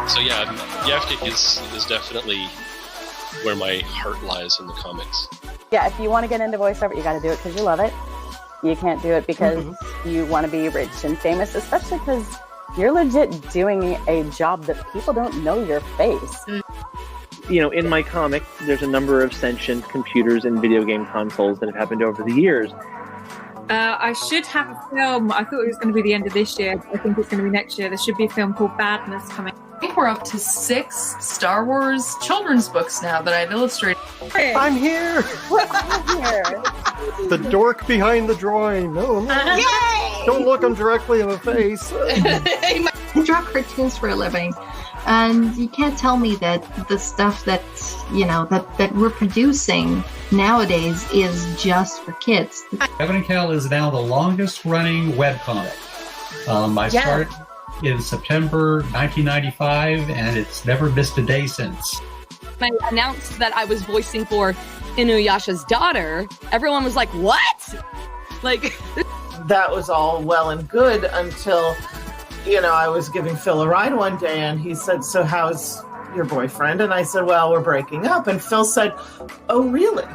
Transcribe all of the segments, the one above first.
So yeah, Yavtik is definitely where my heart lies in the comics. Yeah, if you want to get into voiceover, you got to do it because you love it. You can't do it because you want to be rich and famous, especially because you're legit doing a job that people don't know your face. You know, in my comic, there's a number of sentient computers and video game consoles that have happened over the years. I should have a film. I thought it was going to be the end of this year. But I think it's going to be next year. There should be a film called Badness coming. I think we're up to 6 Star Wars children's books now that I've illustrated. I'm here! I'm here. The dork behind the drawing. No. Yay! Don't look him directly in the face. I draw cartoons for a living, and you can't tell me that the stuff that that we're producing nowadays is just for kids. Heaven and Hell is now the longest running webcomic. I started in September 1995, and it's never missed a day since. I announced that I was voicing for Inuyasha's daughter. Everyone was like, "What?" Like that was all well and good until, I was giving Phil a ride one day, and he said, "So how's your boyfriend?" And I said, "Well, we're breaking up." And Phil said, "Oh, really?"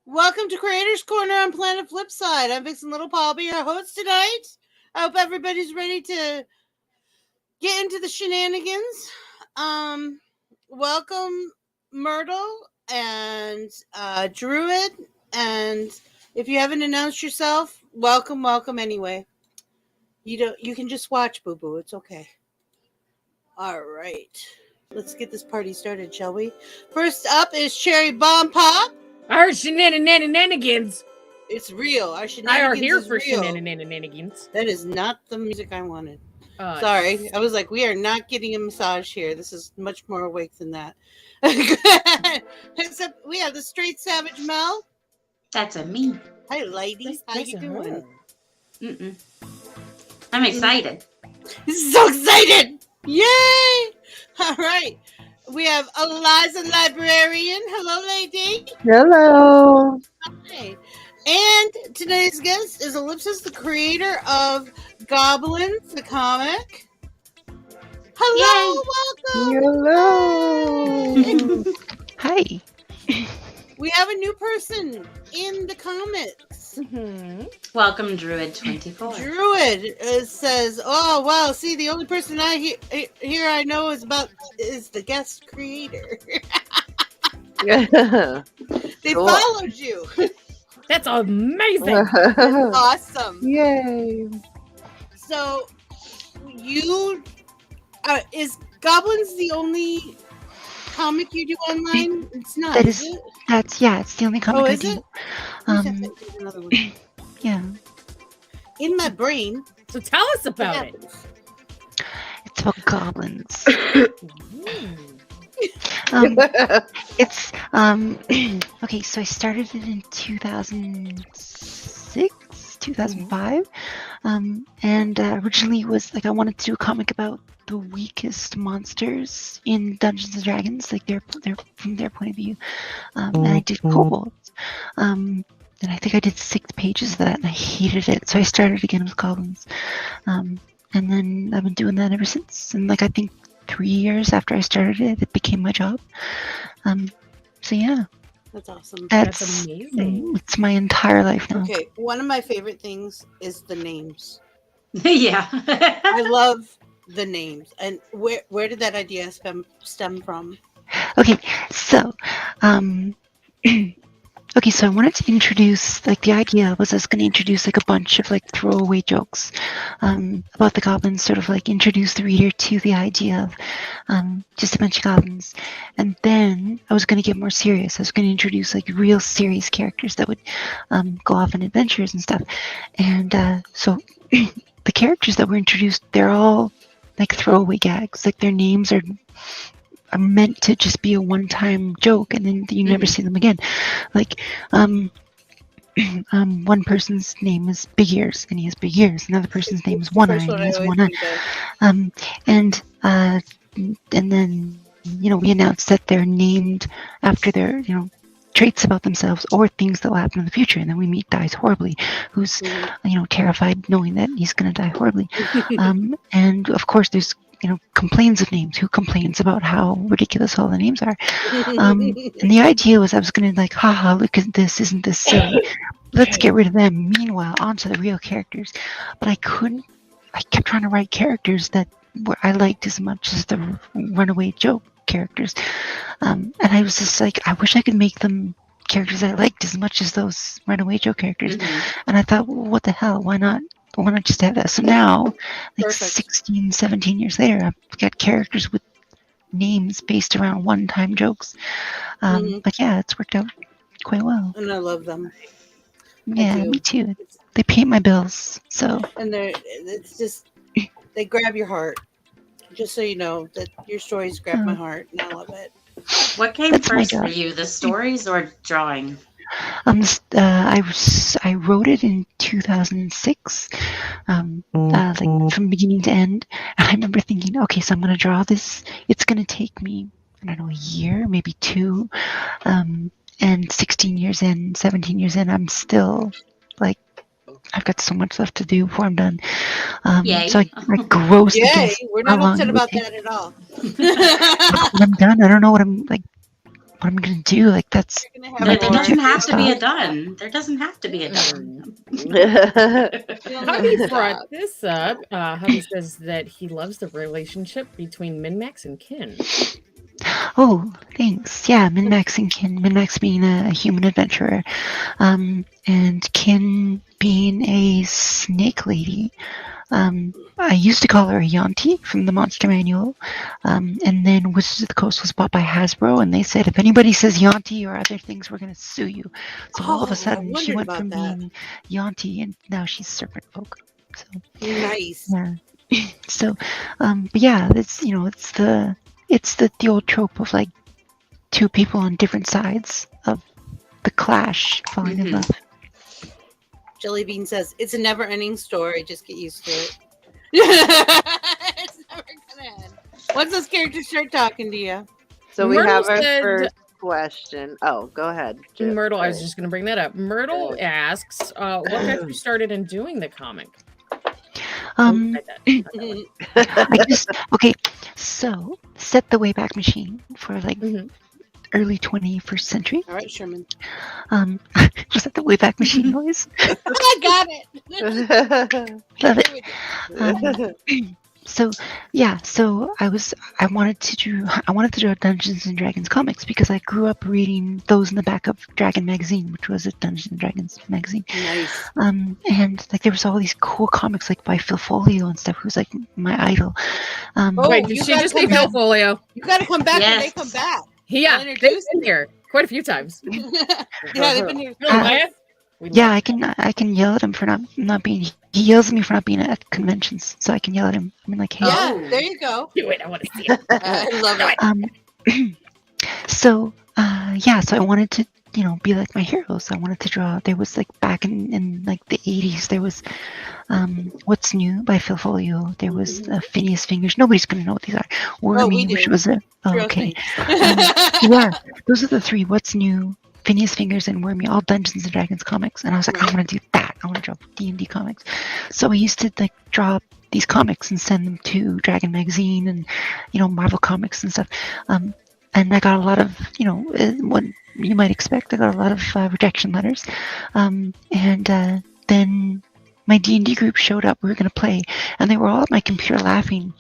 Welcome to Creators Corner on Planet Flipside. I'm Vixen Little Paul, be your host tonight. I hope everybody's ready to get into the shenanigans. Welcome, Myrtle and Druid, and if you haven't announced yourself, welcome anyway. You can just watch, boo boo. It's okay. All right, let's get this party started, shall we? First up is Cherry Bomb Pop. Our shenanigans. It's real. Our I shenanigans are here is for real. shenanigans. That is not the music I wanted. Sorry. I was like, we are not getting a massage here. This is much more awake than that. Except we have the Straight Savage Mel. That's a me. Hi, ladies. How you doing? I'm excited. So excited! Yay! All right. We have Eliza Librarian. Hello, lady. Hello. Hi. And today's guest is Ellipsis, the creator of Goblins, the comic. Hello, welcome. Hello. Hi. We have a new person in the comics. Welcome, Druid24. Druid says, "Oh wow! See, the only person I I know is the guest creator." They followed you. That's amazing. That's awesome. Yay. So, you is Goblins the only comic you do online? It's not. It's the only comic I do. Another one. Yeah. In my brain. So tell us about it. It's about goblins. It's okay, so I started it in 2006, 2005. And originally it was like I wanted to do a comic about the weakest monsters in Dungeons and Dragons, like they're from their point of view. And I did kobolds. And I think I did 6 pages of that and I hated it. So I started again with goblins. And then I've been doing that ever since. And like I think 3 years after I started it, it became my job. So yeah. That's awesome. That's amazing. It's my entire life now. Okay, one of my favorite things is the names. Yeah. I love the names. And where did that idea stem from? Okay, so Okay, so I wanted to introduce, like, the idea was I was going to introduce, like, a bunch of, like, throwaway jokes about the goblins, sort of, like, introduce the reader to the idea of just a bunch of goblins. And then I was going to get more serious. I was going to introduce, like, real serious characters that would go off on adventures and stuff. And so the characters that were introduced, they're all, like, throwaway gags. Like, their names are meant to just be a one-time joke, and then you never see them again. Like, one person's name is Big Ears, and he has big ears. Another person's name is One Eye, and he has one eye. And then, you know, we announced that they're named after their, you know, traits about themselves or things that will happen in the future. And then we meet Dies Horribly, who's, you know, terrified knowing that he's going to die horribly. And of course, there's, you know, complains of names. Who complains about how ridiculous all the names are? And the idea was I was going to, like, haha, look at this, isn't this silly? Let's get rid of them. Meanwhile, onto the real characters. But I couldn't, I kept trying to write characters that I liked as much as the runaway joke characters. And I was just like, I wish I could make them characters I liked as much as those runaway joke characters. And I thought, well, what the hell? Why not just have that? So now, like 16, 17 years later, I've got characters with names based around one-time jokes. But yeah, it's worked out quite well. And I love them. Yeah, me too. They pay my bills, so. And it's just, they grab your heart. Just so you know that your stories grab my heart, and I love it. What came first for you, the stories or drawing? I wrote it in 2006, like from beginning to end. And I remember thinking, okay, so I'm going to draw this. It's going to take me, I don't know, a year, maybe two. And 16 years in, 17 years in, I'm still like, I've got so much left to do before I'm done. So I grossly guess we're how not long upset it would about take. that at all. When I'm done, I don't know what I'm gonna do. Like, that's There doesn't have to be a done. There doesn't have to be a done. Hubby brought this up. Hubby says that he loves the relationship between Min-Max and Kin. Oh, thanks. Yeah, Min-Max and Kin. Min-Max being a human adventurer, and Kin being a snake lady. I used to call her a Yanti from the Monster Manual, and then Wizards of the Coast was bought by Hasbro, and they said, if anybody says Yanti or other things, we're going to sue you. So all of a sudden, she went from being Yanti, and now she's Serpent Folk. So, nice. Yeah. So, but yeah, it's, you know, it's the old trope of, like, two people on different sides of the clash falling in love. Jellybean says, it's a never-ending story. Just get used to it. It's never gonna end. Once those characters start talking to you. So we Myrtle have our said- first question. Oh, go ahead, Jim. Myrtle, I was just going to bring that up. Myrtle asks, what got you started in doing the comic? Okay, so set the Wayback Machine for, like, early 21st century. All right, Sherman. Was that the Wayback Machine noise? I got it. Love it. So yeah, so I wanted to draw Dungeons and Dragons comics because I grew up reading those in the back of Dragon magazine, which was a Dungeons and Dragons magazine. Nice. And, like, there was all these cool comics, like, by Phil Folio and stuff, who's, like, my idol. Wait, did she just say Phil Folio? You got to come back when they come back. Yeah, they've been here quite a few times. Yeah, they've been here. Yeah, I can yell at him for not being. He yells at me for not being at conventions, so I can yell at him. I mean, like, hey. Yeah, there you go. Do it. I want to see it. I love it. So I wanted to, you know, be like my heroes. I wanted to draw. There was, like, back in like the 80s, there was What's New by Phil Folio. There was Phineas Fingers. Nobody's gonna know what these are. Wormy, which was okay. Yeah, those are the three. What's New, Phineas Fingers, and Wormy, all Dungeons and Dragons comics. And I was like, I want to do that. I want to draw D&D comics. So I used to, like, draw these comics and send them to Dragon magazine and, you know, Marvel Comics and stuff. And I got a lot of, you know, what you might expect. I got a lot of rejection letters. And then my D&D group showed up. We were going to play, and they were all at my computer laughing.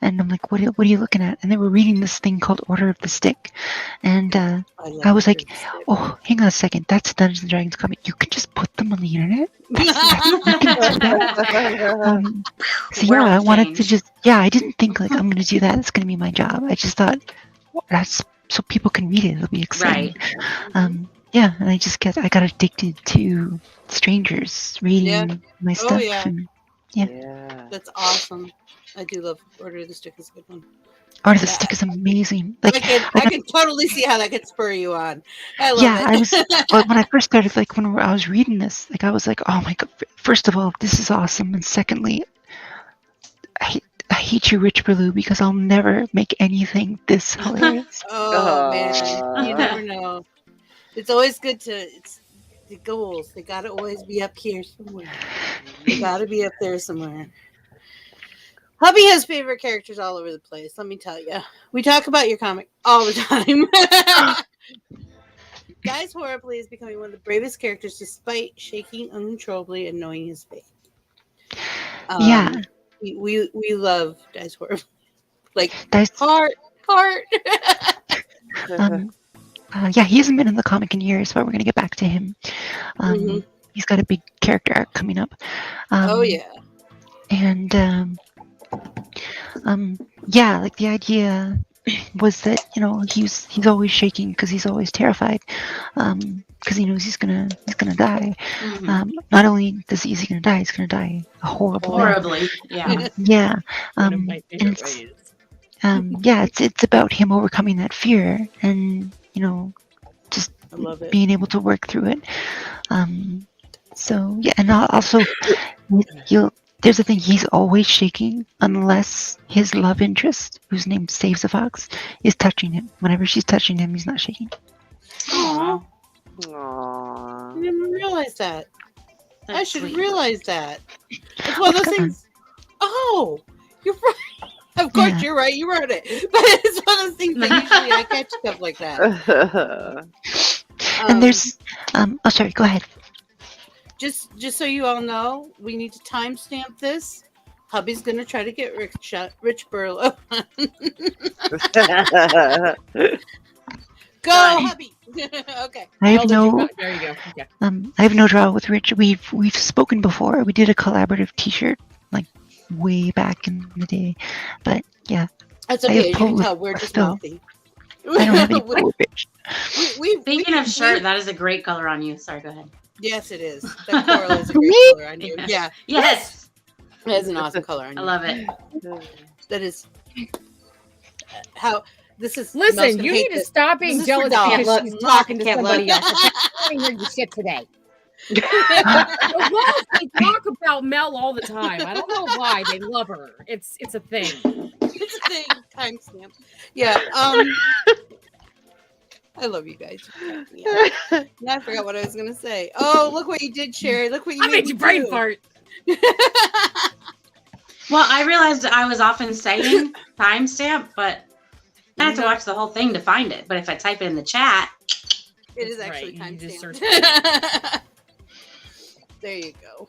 And I'm like, what are you looking at? And they were reading this thing called Order of the Stick. And I was like, oh, hang on a second. That's a Dungeons & Dragons comic. You could just put them on the internet? So yeah, I wanted to just, I didn't think like I'm going to do that. It's going to be my job. I just thought that's so people can read it. It'll be exciting. Right. Yeah, and I got addicted to strangers reading my stuff. Oh, yeah. And, That's awesome. I do love Order of the Stick is a good one. Order of the Stick is amazing. Like I can totally see how that could spur you on. I love it. I was when I first started, like when I was reading this, like I was like, oh my god! First of all, this is awesome, and secondly, I hate you, Rich Berlou, because I'll never make anything this hilarious. Man, you never know. It's always good to. It's the goals. They gotta always be up here somewhere. They gotta be up there somewhere. Hubby has favorite characters all over the place. Let me tell you. We talk about your comic all the time. Guys Horribly is becoming one of the bravest characters despite shaking uncontrollably and knowing his fate. We love Guys Horribly. Like, heart. He hasn't been in the comic in years, but we're going to get back to him. He's got a big character arc coming up. And like the idea was that he's always shaking because he's always terrified because he knows he's gonna die. Not only is he gonna die, he's gonna die horribly. It's about him overcoming that fear and just being able to work through it. And also there's the thing, he's always shaking unless his love interest, whose name Saves a Fox, is touching him. Whenever she's touching him, he's not shaking. Aww. I didn't realize that. I should realize that. It's one of those things. Oh, you're right. Of course, you're right. You wrote it. But it's one of those things that usually I catch stuff like that. And there's, sorry, go ahead. Just so you all know, we need to timestamp this. Hubby's gonna try to get Rich Burlow. Go, Hubby. Okay. I have no. There you go. Okay. I have no draw with Rich. We've spoken before. We did a collaborative T-shirt like way back in the day, but yeah. That's okay. You can tell we're just mouthy. I don't have any pull with Rich. Speaking of shirt, that is a great color on you. Sorry, go ahead. Yes, it is. That coral is a great color on you. Yeah. Yes. It is an awesome color on you. I love it. That is how this is. Listen, you need to stop being jealous because she's talking to somebody else. I can't hear you shit today. Well, they talk about Mel all the time. I don't know why they love her. It's a thing. It's a thing. Timestamp. Yeah. I love you guys. Yeah. Now I forgot what I was gonna say. Oh, look what you did, Sherry. Look what you made you brain fart. Well, I realized I was often saying timestamp, but I have to watch the whole thing to find it. But if I type it in the chat, it is actually timestamped. There you go.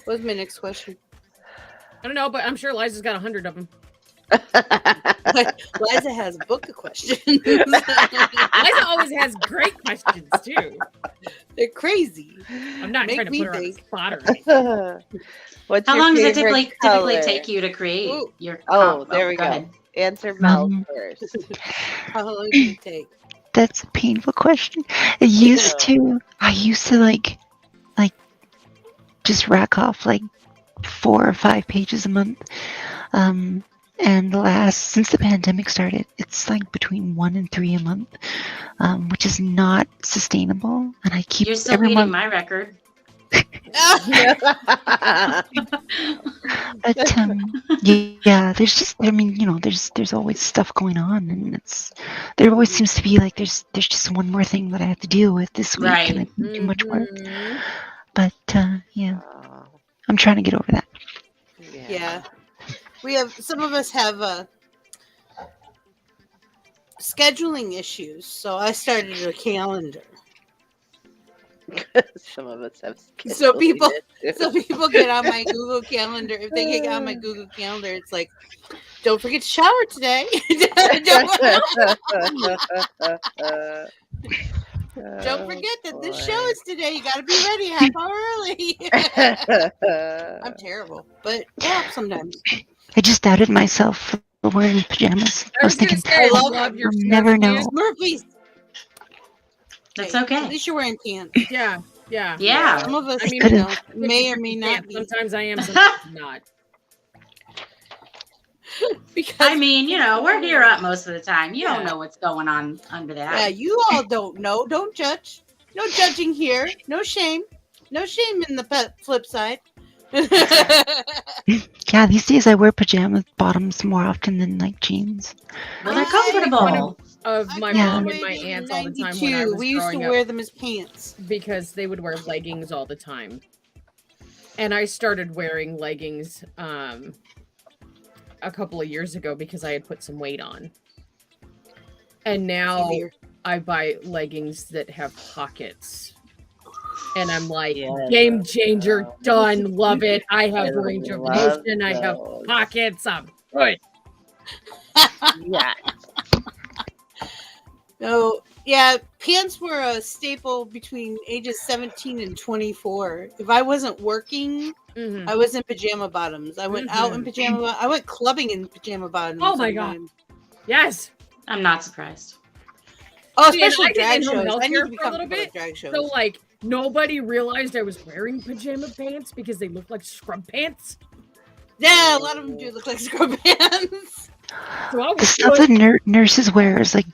What's my next question? I don't know, but I'm sure Liza's got 100 of them. Liza has a book of questions. Liza always has great questions too. They're crazy. I'm not trying to put her on the spot or anything. How long does it typically take you to create your? There we go. Ahead. Answer Mel first. How long does it take? That's a painful question. I used to like just rack off like 4 or 5 pages a month. And since the pandemic started, it's like between 1 and 3 a month, which is not sustainable. And I keep You're still beating my record. But there's just, there's always stuff going on, and there always seems to be like there's just one more thing that I have to deal with this week, and I can't do much work. But I'm trying to get over that. Yeah. We have, some of us have scheduling issues, so I started a calendar. Some of us have So scheduled people, it, too. so people get on my Google Calendar. If they get on my Google Calendar, it's like, don't forget to shower today. Don't forget that this show is today. You got to be ready half hour early. I'm terrible, but yeah, sometimes. I just doubted myself for wearing pajamas. I was thinking, I I'll love your never know. Murphy's. That's okay. At least you're wearing pants. Yeah. Some of us, I mean, may or may not be. Sometimes I am, sometimes not. I mean, we're here up most of the time. You don't know what's going on under that. Yeah, you all don't know. Don't judge. No judging here. No shame. No shame in the flip side. Yeah, these days I wear pajama bottoms more often than like jeans. Well, they're comfortable. Of my mom and my aunts all the time when I was we used to growing up, wear them as pants because they would wear leggings all the time, and I started wearing leggings a couple of years ago because I had put some weight on, and now I buy leggings that have pockets. And I'm like, game changer, done, love it. I have range of motion, I have pockets, I'm good. Yeah. No, yeah, pants were a staple between ages 17 and 24. If I wasn't working, I was in pajama bottoms. I went out in pajama bottoms. I went clubbing in pajama bottoms. Oh my God. Yes. I'm not surprised. Oh, See, and especially I did drag in-home shows. I need healthcare to be for a little comfortable bit. at drag shows. So, like, nobody realized I was wearing pajama pants because they looked like scrub pants. Yeah, a lot of them do look like scrub pants. So I The was stuff good. that nurses wear is like,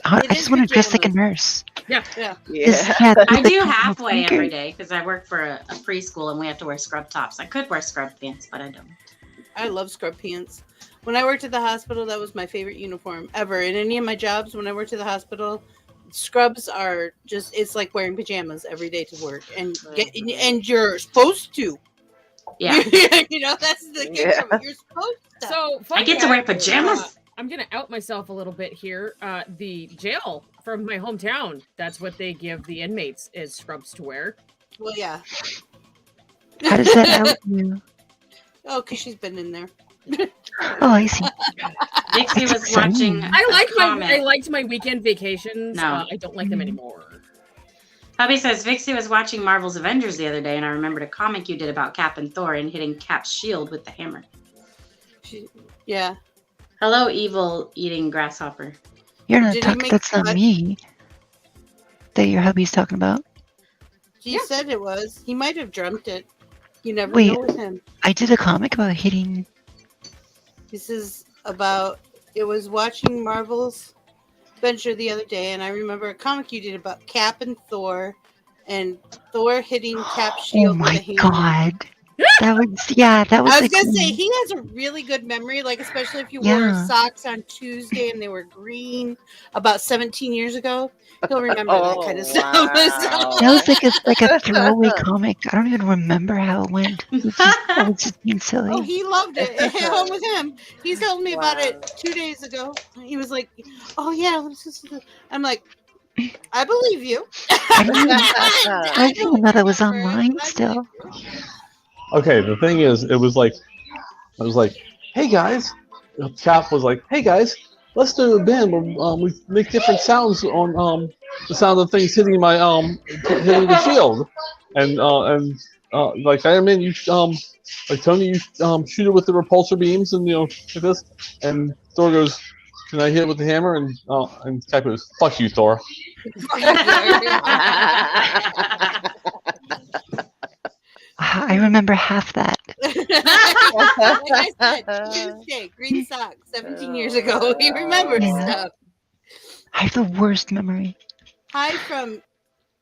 I just want to dress like a nurse. Yeah. I do halfway every day because I work for a preschool and we have to wear scrub tops. I could wear scrub pants, but I don't. I love scrub pants. When I worked at the hospital, that was my favorite uniform ever. In any of my jobs, when I worked at the hospital, scrubs are just, it's like wearing pajamas every day to work. And and you're supposed to. Yeah. That's the kick from it. You're supposed to. So I get to wear pajamas? I'm gonna out myself a little bit here. The jail from my hometown, that's what they give the inmates is scrubs to wear. Well, yeah. How does that out you? Oh, because she's been in there. Oh, I see. Dixie was watching. I liked my weekend vacations. No. I don't like them anymore. Hubby says Vixie was watching Marvel's Avengers the other day, and I remembered a comic you did about Cap and Thor and hitting Cap's shield with the hammer. Yeah. Hello, evil eating grasshopper. You're not Did he talking. make That's not cut? me. That your hubby's talking about. He said it was. He might have dreamt it. You never Wait, know with him. I did a comic about hitting. This is about, it was watching Marvel's Adventure the other day, and I remember a comic you did about Cap and Thor hitting Cap's shield with a Oh my hammer. God. That was. I was like, gonna say he has a really good memory, like especially if you wore Yeah. socks on Tuesday and they were green about 17 years ago. He'll remember that kind of stuff. that was like a throwaway comic. I don't even remember how it went. I was just being silly. Oh, he loved it. It hit home with him. He told me about it 2 days ago. He was like, "Oh yeah, I'm like, I believe you." I didn't even know that was online still. Okay, the thing is, I was like, hey guys. Cap was like, hey guys, let's do a band where we make different sounds on the sound of things hitting my hitting the shield, and like Iron Man, you like Tony, you shoot it with the repulsor beams, and like this, and Thor goes, can I hit it with the hammer? And Cap goes, fuck you, Thor. I remember half that. Like I said, Tuesday, green socks, 17 years ago. He remembers Yeah. stuff. I have the worst memory. Hi from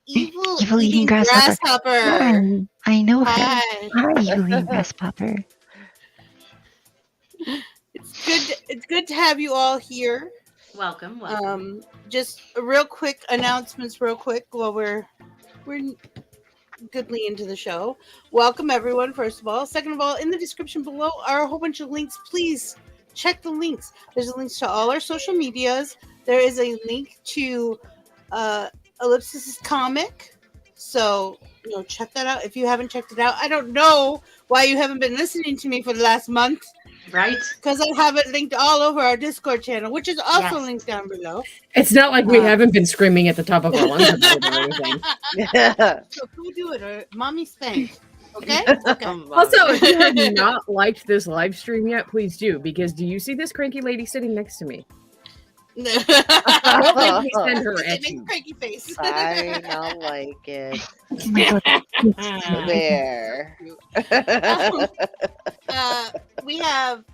evil Eating grasshopper. Hi, I know her. Hi. Hi, evil eating grasshopper. It's good to have you all here. Welcome. Just a real quick announcements, while we're goodly into the show. Welcome everyone, first of all. Second of all, in the description below are a whole bunch of links. Please check the links. There's a link to all our social medias. There is a link to Ellipsis' comic. So, check that out if you haven't checked it out. I don't know why you haven't been listening to me for the last month. Right. Because I have it linked all over our Discord channel, which is also linked down below. It's not like we haven't been screaming at the top of our lungs about it or anything. So go do it, or mommy spank. Okay? Also, if you have not liked this live stream yet, please do, because do you see this cranky lady sitting next to me? Don't make me send her at you. Cranky face. I don't like it. There. We have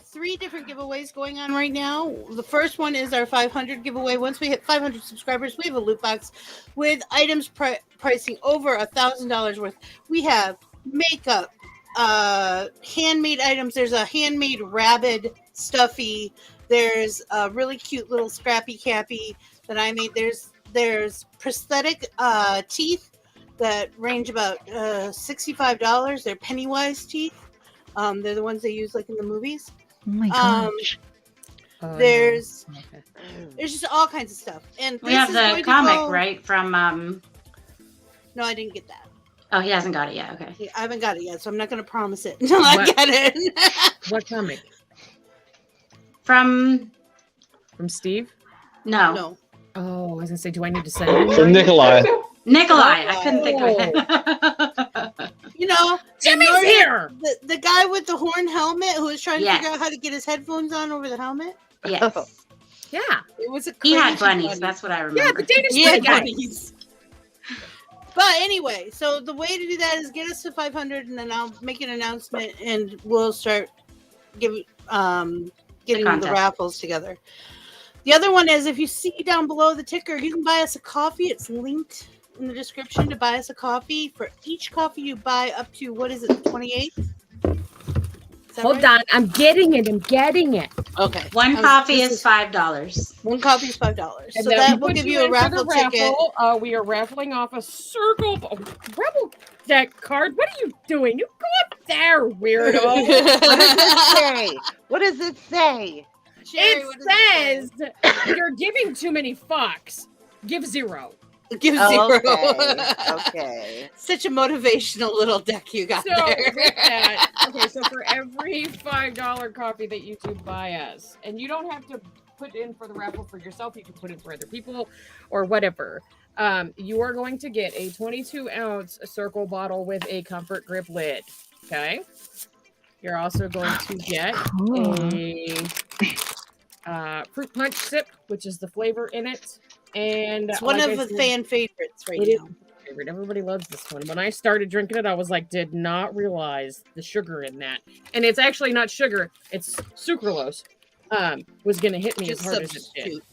3 different giveaways going on right now. The first one is our 500 giveaway. Once we hit 500 subscribers, we have a loot box with items pricing over $1,000 worth. We have makeup, handmade items. There's a handmade rabbit stuffy. There's a really cute little scrappy cappy that I made. There's prosthetic teeth that range about $65. They're Pennywise teeth. They're the ones they use like in the movies. Oh my gosh. There's just all kinds of stuff. And We have the comic, right? From No, I didn't get that. Oh, he hasn't got it yet. Okay. I haven't got it yet, so I'm not going to promise it until I get it. What comic? From Steve? No. Oh, I was gonna say, do I need to send it? From Nikolai. Nikolai. I couldn't think of it. Jimmy's here. The guy with the horn helmet who was trying to Yes. figure out how to get his headphones on over the helmet. Yes. Yeah. It was a He had crazy bunnies. bunny. That's what I remember. Yeah, the Danish He had guy. bunnies. But anyway, so the way to do that is get us to 500, and then I'll make an announcement, and we'll start getting the contest. raffles together. The other one is, if you see down below the ticker, you can buy us a coffee. It's linked in the description to buy us a coffee. For each coffee you buy up to, what is it, 28? Hold on, I'm getting it. Okay. One coffee is $5. One coffee is $5. And So then that we will put give you you a in for the raffle ticket. We are raffling off a circle rebel deck card. What are you doing? You go up there, weirdo. What does it say? Sherry, what does it It says you're giving too many fucks. Give 0. Give Oh, 0. Okay. Such a motivational little deck you got So there. with that, so for every $5 coffee that you do buy us, and you don't have to put in for the raffle for yourself, you can put in for other people or whatever. You are going to get a 22-ounce circle bottle with a comfort grip lid. Okay. You're also going to get a fruit punch sip, which is the flavor in it. And It's one like of I the said, fan favorites right it is now. my favorite. Everybody loves this one. When I started drinking it, I was like, did not realize the sugar in that. And it's actually not sugar, it's sucralose. Was going to hit me Just as hard as it substitute.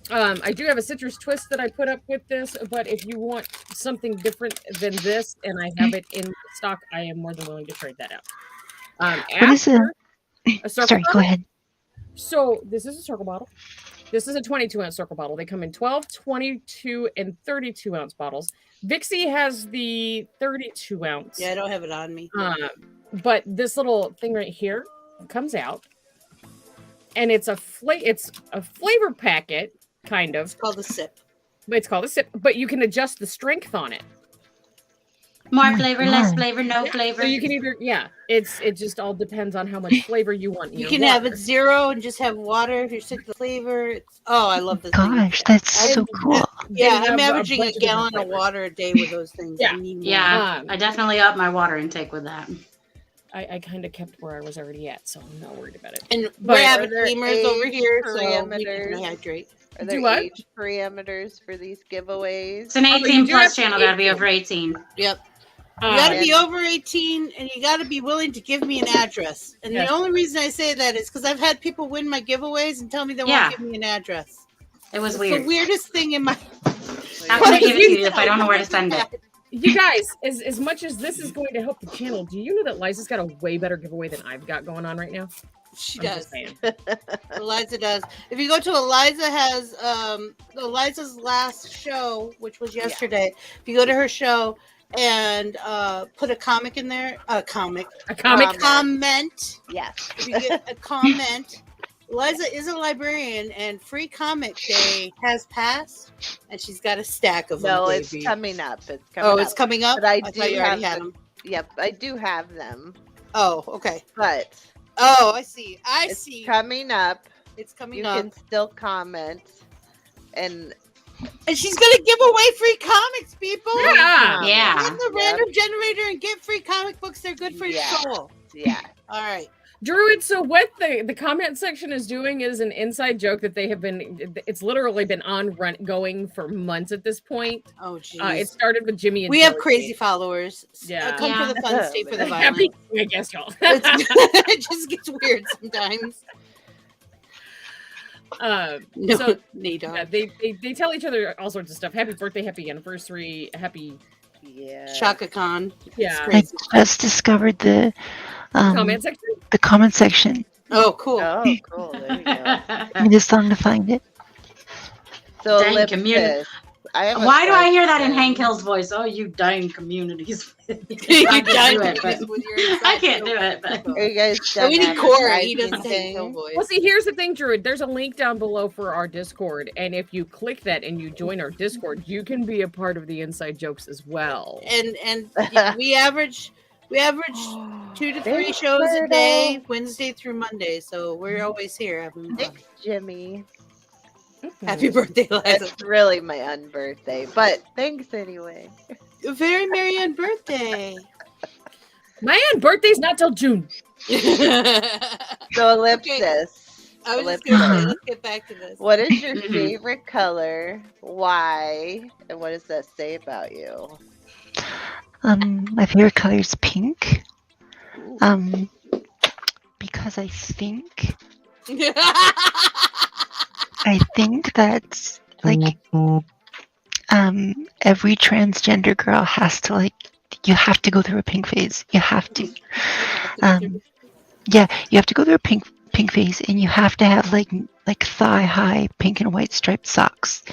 did. I do have a citrus twist that I put up with this, but if you want something different than this, and I have it in stock, I am more than willing to trade that out. What is it? A circle Sorry, go bottle. ahead. So this is a circle bottle. This is a 22-ounce circle bottle. They come in 12, 22, and 32-ounce bottles. Vixie has the 32-ounce. Yeah, I don't have it on me. But this little thing right here comes out, and it's a flavor packet, kind of. It's called a sip. It's called a sip, but you can adjust the strength on it. More flavor, less flavor, no flavor. So you can either, it just all depends on how much flavor you want. In You your can have water. it 0 and just have water if you're sick of the flavor. I love this. Gosh, that's so cool. Yeah, They I'm have a averaging a bunch of gallon different of water a day with those things. Yeah. I need more. Yeah, I definitely up my water intake with that. I kind of kept where I was already at, so I'm not worried about it. And But- we have Are there creamers over age here, so we parameters? can hydrate. Are there Do what? age parameters for these giveaways? It's an Oh, but you 18 do plus have to channel. be Got to be over 18. Yep. You got to Um, be over 18, and you got to be willing to give me an address. And Yes. the only reason I say that is because I've had people win my giveaways and tell me they Yeah. won't give me an address. It was It's weird. the weirdest thing in my. How can I give it to you if I don't know where to send it? You guys, as much as this is going to help the channel, do you know that Liza's got a way better giveaway than I've got going on right now? She I'm does. just saying. Eliza does. If you go to Eliza has Eliza's last show, which was yesterday. If you go to her show and put a comic in there, comment. A comic? Comment. Yes. If you get a comment, Liza is a librarian, and Free Comic Day has passed, and she's got a stack of them. No, it's baby. coming up. It's coming up. It's coming up? But I thought do you already have had them. them. Yep, I do have them. Oh, okay. But I see. it's coming up. It's coming you up. You can still comment, and she's gonna give away free comics, people. Yeah. Win the random generator and get free comic books. They're good for your soul. Yeah. All right. Druid, so what the comment section is doing is an inside joke that they have been, it's literally been going for months at this point. Oh, geez. It started with Jimmy and we have Dorothy. crazy followers. Yeah. Come for the fun, stay for the violence. Happy, I guess, y'all. It just gets weird sometimes. They tell each other all sorts of stuff. Happy birthday, happy anniversary, happy Shaka Khan. Yeah. I just discovered the comment section. The comment section. Oh, cool. Oh, cool. There you go. I just long to find it. So Dang Ellipsis. community. Why do I hear that in Hank Hill's voice? Oh, you dying communities. I can't do it. But Are you guys done? We need Corey. He doesn't say no voice. Well, see, here's the thing, Druid. There's a link down below for our Discord, and if you click that and you join our Discord, you can be a part of the inside jokes as well. And we average 2 to 3 shows a day, Wednesday through Monday. So we're always here having fun. Thanks, Jimmy. Happy birthday, Liza. It's really my unbirthday, but thanks anyway. A very merry unbirthday. My unbirthday's not till June. So Ellipsis. I was just going to say, let's get back to this. What is your favorite color? Why? And what does that say about you? My favorite color is pink. Because I think that's like every transgender girl has to you have to go through a pink phase. You have to. You have to go through a pink phase, and you have to have like thigh high pink and white striped socks.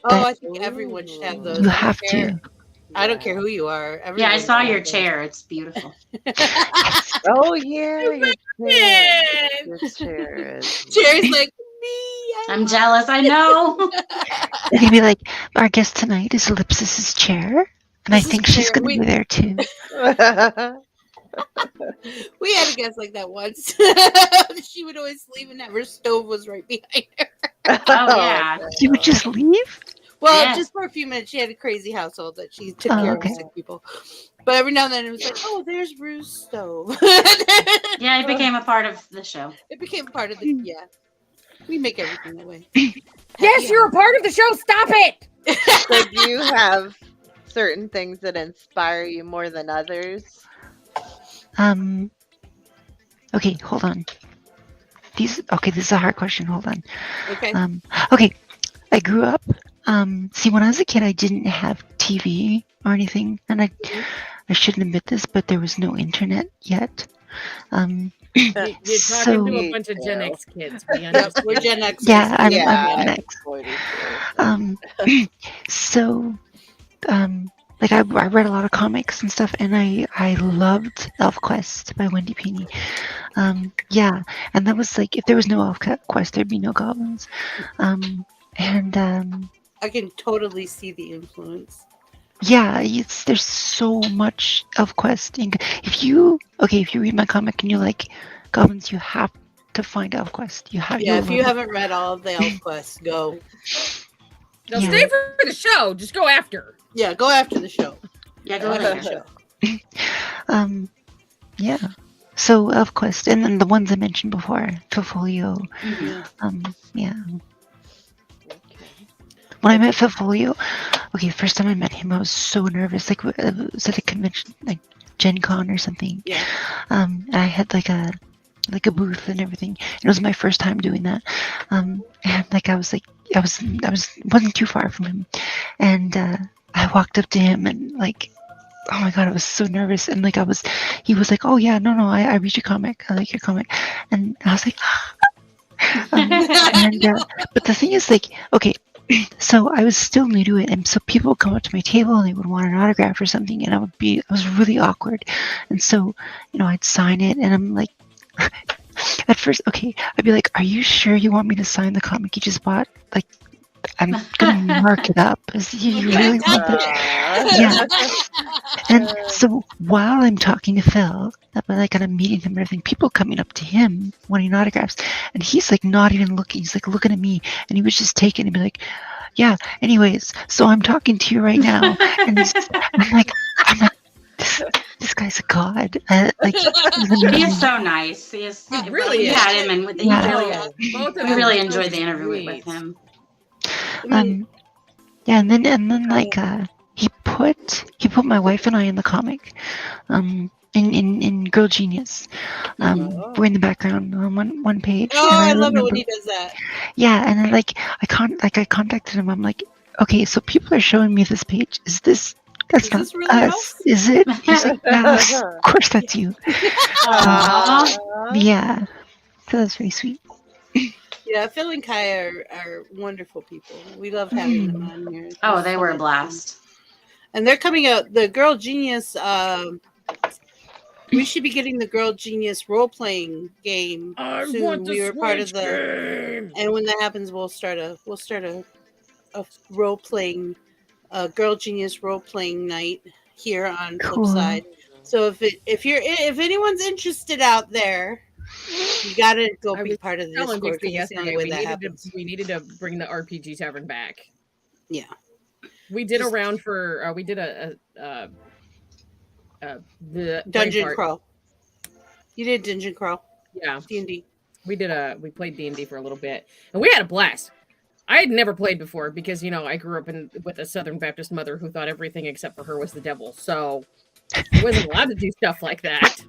I think everyone should have those. You have to. I don't care who you are. Yeah, I saw your chair. It's beautiful. Oh yeah, your chair is. Chair's like me. I'm jealous. I know. They'd be like, our guest tonight is Ellipsis's chair, and I think she's going to be there too. We had a guest like that once. She would always leave, and her stove was right behind her. Oh yeah. She would just leave. Well, just for a few minutes. She had a crazy household that she took care of sick people. But every now and then it was like, oh, there's Rue's stove. Yeah, it became a part of the show. It became part of the We make everything that way. Yes, you're a part of the show. Stop it. So do you have certain things that inspire you more than others? Okay, hold on. This is a hard question. Hold on. Okay. Okay, I grew up. See, when I was a kid, I didn't have TV or anything, and I shouldn't admit this, but there was no internet yet. You're talking to a bunch of Gen X kids. We're Gen X. Yeah, I'm Gen X. So, I read a lot of comics and stuff, and I loved ElfQuest by Wendy Pini. And that was like, if there was no ElfQuest, there'd be no goblins. I can totally see the influence. Yeah, there's so much ElfQuest. If you read my comic and you like goblins, you have to find ElfQuest. If you haven't read all of the ElfQuest, go. Now stay for the show. Just go after. Yeah, go after the show. Yeah, go after the show. So ElfQuest, and then the ones I mentioned before, Fifolio. When I met Fifolio, the first time I met him, I was so nervous. Like, it was at a convention, like Gen Con or something. Yeah. And I had like a booth and everything. And it was my first time doing that. And like I wasn't too far from him, and I walked up to him and like, oh my god, I was so nervous. And like he was like, oh yeah, no, I read your comic. I like your comic. And I was like, but the thing is, like, okay. So I was still new to it, and so people would come up to my table and they would want an autograph or something, and I was really awkward. And so, I'd sign it, and I'm like, at first, okay, I'd be like, "Are you sure you want me to sign the comic you just bought? Like, I'm gonna mark it up. You really want that?" Yeah. And so while I'm talking to Phil, and I'm meeting him and everything, people coming up to him wanting autographs, and he's like not even looking. He's like looking at me, and he was just taking and be like, "Yeah. Anyways, so I'm talking to you right now," and I'm like, this guy's a god. He is so nice. He is. He really we is. had him, and with Both of we them really are enjoyed so the interview sweet. with him. Yeah, and then like he put my wife and I in the comic, in Girl Genius. We're in the background on one page. Oh, and I love it remember- when he does that. Yeah, and then I contacted him. I'm like, okay, so people are showing me this page. Is this? That's not this really us, is it? He's like, yes, of course that's you. Yeah, so that's very sweet. Yeah, Phil and Kai are wonderful people. We love having them on here. Oh, they were a blast. And they're coming out. The Girl Genius. We should be getting the Girl Genius role playing game soon. want the We were part of Switch game. and when that happens, we'll start a role playing, Girl Genius role playing night here on Cool. Flipside. So if anyone's interested out there, you gotta go be part of the Telling Discord. Dixie 'cause it's the only yesterday, way that happens. we needed to bring the RPG Tavern back. Yeah, we did a round for we did the Dungeon part. Crawl. You did Dungeon Crawl. Yeah, D&D. We we played D&D for a little bit, and we had a blast. I had never played before because I grew up with a Southern Baptist mother who thought everything except for her was the devil, so I wasn't allowed to do stuff like that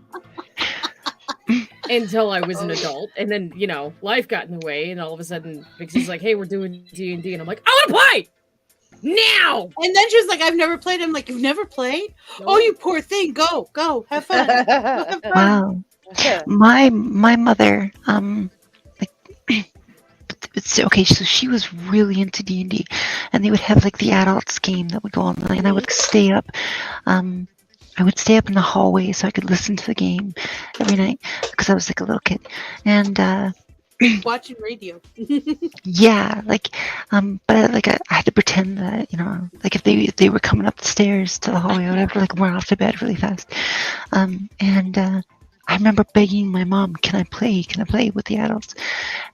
until I was an adult. And then life got in the way, and all of a sudden Vixie's like, "Hey, we're doing D&D," and I'm like, "I want to play now!" And then she was like, "I've never played." I'm like, "You've never played? No. Oh, you poor thing. Go, have fun." Have fun. Wow. My mother, it's okay. So she was really into D&D, and they would have like the adults game that would go on, and I would stay up. I would stay up in the hallway so I could listen to the game every night because I was like a little kid, and Watching radio. yeah, but I had to pretend that like if they were coming up the stairs to the hallway or whatever, like run off to bed really fast, and I remember begging my mom, can I play with the adults?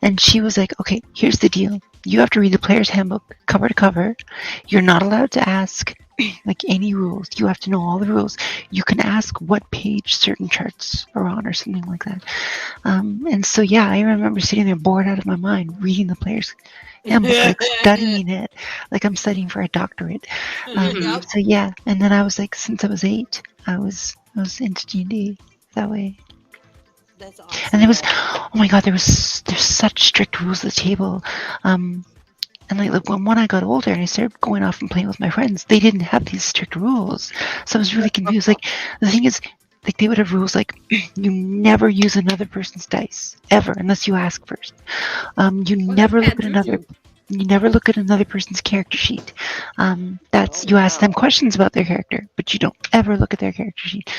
And she was like, okay, here's the deal. You have to read the player's handbook cover to cover. You're not allowed to ask like any rules. You have to know all the rules. You can ask what page certain charts are on or something like that. And so, yeah, I remember sitting there bored out of my mind, reading the player's handbook, like studying it, like I'm studying for a doctorate. So yeah, and then I was like, since I was 8, I was into D&D that way. That's awesome. And there was, oh my god, there's such strict rules at the table. And like when I got older and I started going off and playing with my friends, they didn't have these strict rules. So I was really confused. Like the thing is, like they would have rules like you never use another person's dice ever unless you ask first. You never look at another person's character sheet. You ask them questions about their character, but you don't ever look at their character sheet.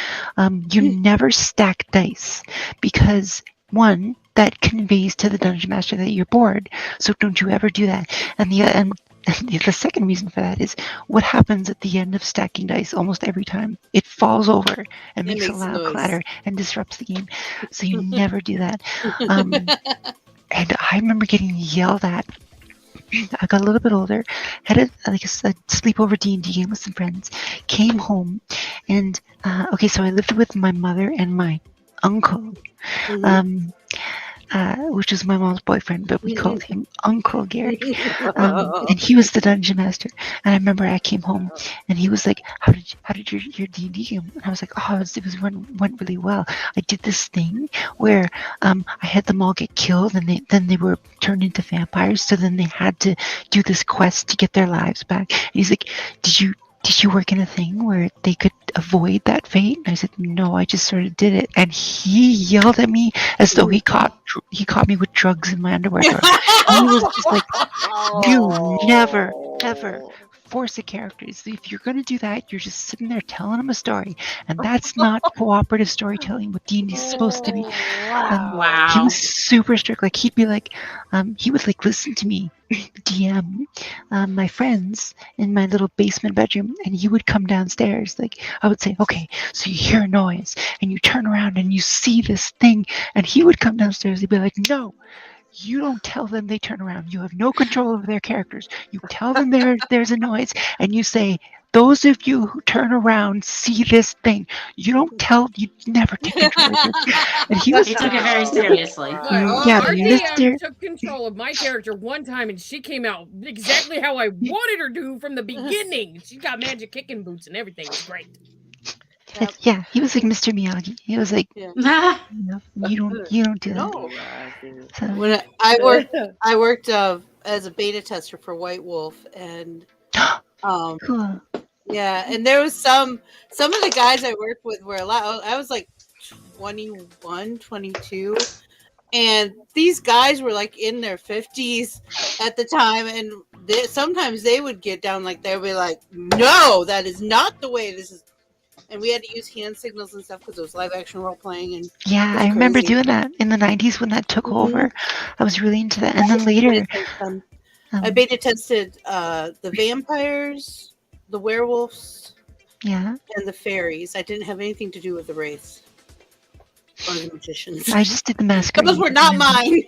You never stack dice because one, that conveys to the dungeon master that you're bored. So don't you ever do that. And the second reason for that is what happens at the end of stacking dice almost every time. It falls over and makes a loud clatter and disrupts the game. So you never do that. And I remember getting yelled at. I got a little bit older, had a sleepover D&D game with some friends, came home, and so I lived with my mother and my uncle, which was my mom's boyfriend, but we called him Uncle Gary, and he was the dungeon master. And I remember I came home, and he was like, "How did your D&D game?" And I was like, "Oh, it went really well. I did this thing where I had them all get killed, and then they were turned into vampires. So then they had to do this quest to get their lives back." And he's like, "Did you work in a thing where they could avoid that fate?" And I said, "No, I just sort of did it." And he yelled at me as though he caught me with drugs in my underwear. And he was just like, "You never, ever force a character. So if you're going to do that, you're just sitting there telling them a story, and that's not cooperative storytelling. What D&D is supposed to be. He was super strict. Like he'd be like, he would like listen to me, DM, my friends in my little basement bedroom, and he would come downstairs. Like I would say, okay, so you hear a noise, and you turn around and you see this thing, and he would come downstairs. He'd be like, no. You don't tell them they turn around. You have no control over their characters. You tell them there's a noise, and you say, those of you who turn around see this thing. You don't tell. You never take control of it. And he took it very seriously. Yeah, Our Mr. DM took control of my character one time, and she came out exactly how I wanted her to from the beginning. She got magic kicking boots and everything. It was great. Yeah, he was like Mr. Miyagi. He was like, you don't do that. No. So, When I worked as a beta tester for White Wolf, and cool. yeah, and there was some of the guys I worked with were a lot. I was like 21, 22, and these guys were like in their 50s at the time, and sometimes they would get down like they'd be like, "No, that is not the way this is." And we had to use hand signals and stuff because it was live action role playing. And yeah, I remember doing that in the 90s when that took over. I was really into that. And then later, I beta tested the vampires, the werewolves, and the fairies. I didn't have anything to do with the wraiths or the magicians. I just did the masquerade. Those were not mine.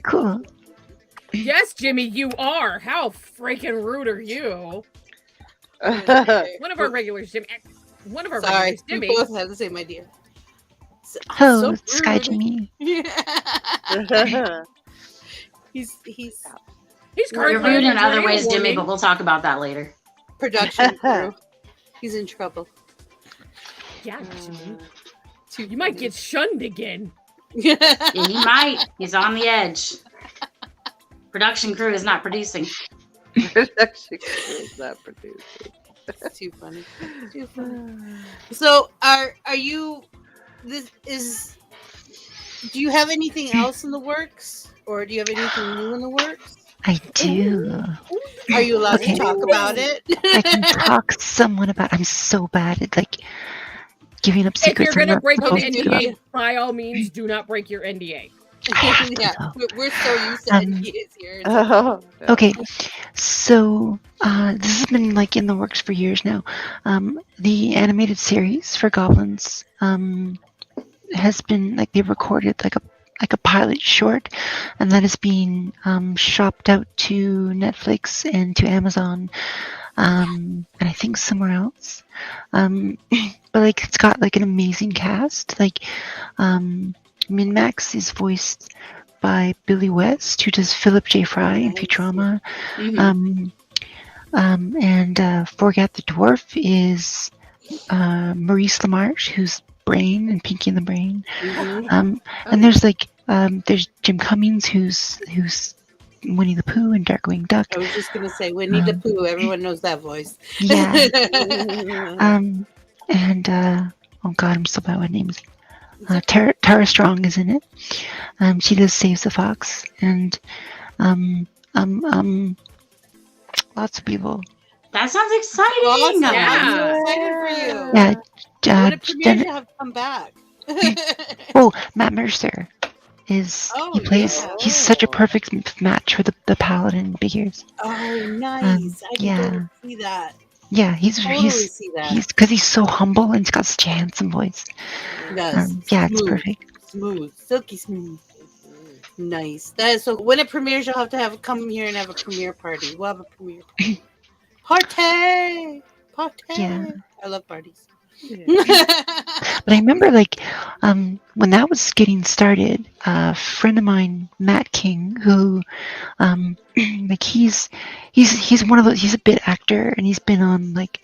Cool. Yes, Jimmy, you are. How freaking rude are you? One of our regulars, Jimmy. One of our regulars, Jimmy. We both have the same idea. Oh, Sky Jimmy. he's You're rude in other ways, Jimmy, but we'll talk about that later. Production crew. He's in trouble. Yeah, Jimmy. You might get shunned again. Yeah, he might. He's on the edge. Production crew is not producing. Production crew is not producing. That's too funny. Too funny. So, are you? Do you have anything else in the works, or do you have anything new in the works? I do. Are you allowed to talk about it? I can talk somewhat about. I'm so bad at like giving up If secrets. you're gonna break an supposed to. NDA, by all means, do not break your NDA. Yeah, we're so used to NDAs here. Okay, so this has been like in the works for years now. The animated series for Goblins has been like they recorded like a pilot short, and that is being shopped out to Netflix and to Amazon, and I think somewhere else. But like it's got like an amazing cast. Like Min-Max is voiced by Billy West, who does Philip J. Fry in Futurama. And Forgat the Dwarf is Maurice LaMarche, who's Brain and Pinky and the Brain. And there's like there's Jim Cummings, who's Winnie the Pooh and Darkwing Duck. I was just gonna say Winnie the Pooh. Everyone knows that voice. Yeah. And oh god, I'm so bad with names. Tara Strong is in it. She does Saves the Fox, and lots of people. That sounds exciting. Awesome. Yeah. I'm excited for you. Yeah. When it premieres, you have to come back. Oh, Matt Mercer is he's such a perfect match for the Paladin figures. Oh, nice. I can see that. Yeah, he's because he's so humble and he's got such a handsome voice. Yes. Yeah, it's perfect. Smooth, silky smooth. Nice. That is so. When it premieres, you'll have to come here and have a premiere party. We'll have a premiere party. Party. Yeah. I love parties. But I remember like when that was getting started, a friend of mine, Matt King, who like he's one of those, he's a bit actor, and he's been on like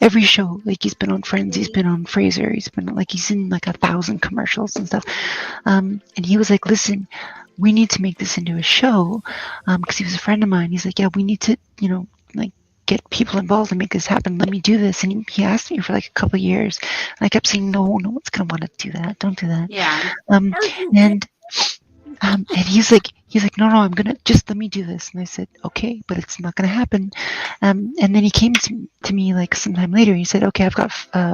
every show. Like he's been on Friends, he's been on Frasier, he's in like 1,000 commercials and stuff. And he was like, listen, we need to make this into a show, because he was a friend of mine. He's like, yeah, we need to, like get people involved and make this happen. Let me do this. And he asked me for like a couple of years, and I kept saying, no one's gonna want to do that. Don't do that. Yeah. And he's like, he's like, no, I'm gonna just let me do this. And I said, okay, but it's not gonna happen. And then he came to me like sometime later. He said, okay, I've got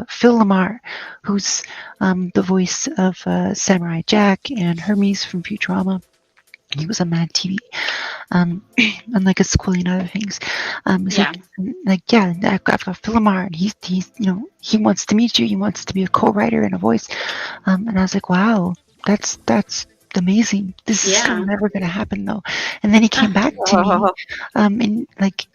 Phil Lamar, who's the voice of Samurai Jack and Hermes from Futurama. He was on Mad TV, and like a squillion other things. I've got Phil Lamar, and he's he wants to meet you. He wants to be a co-writer and a voice. And I was like, wow, that's amazing. This is never going to happen though. And then he came back to me, and like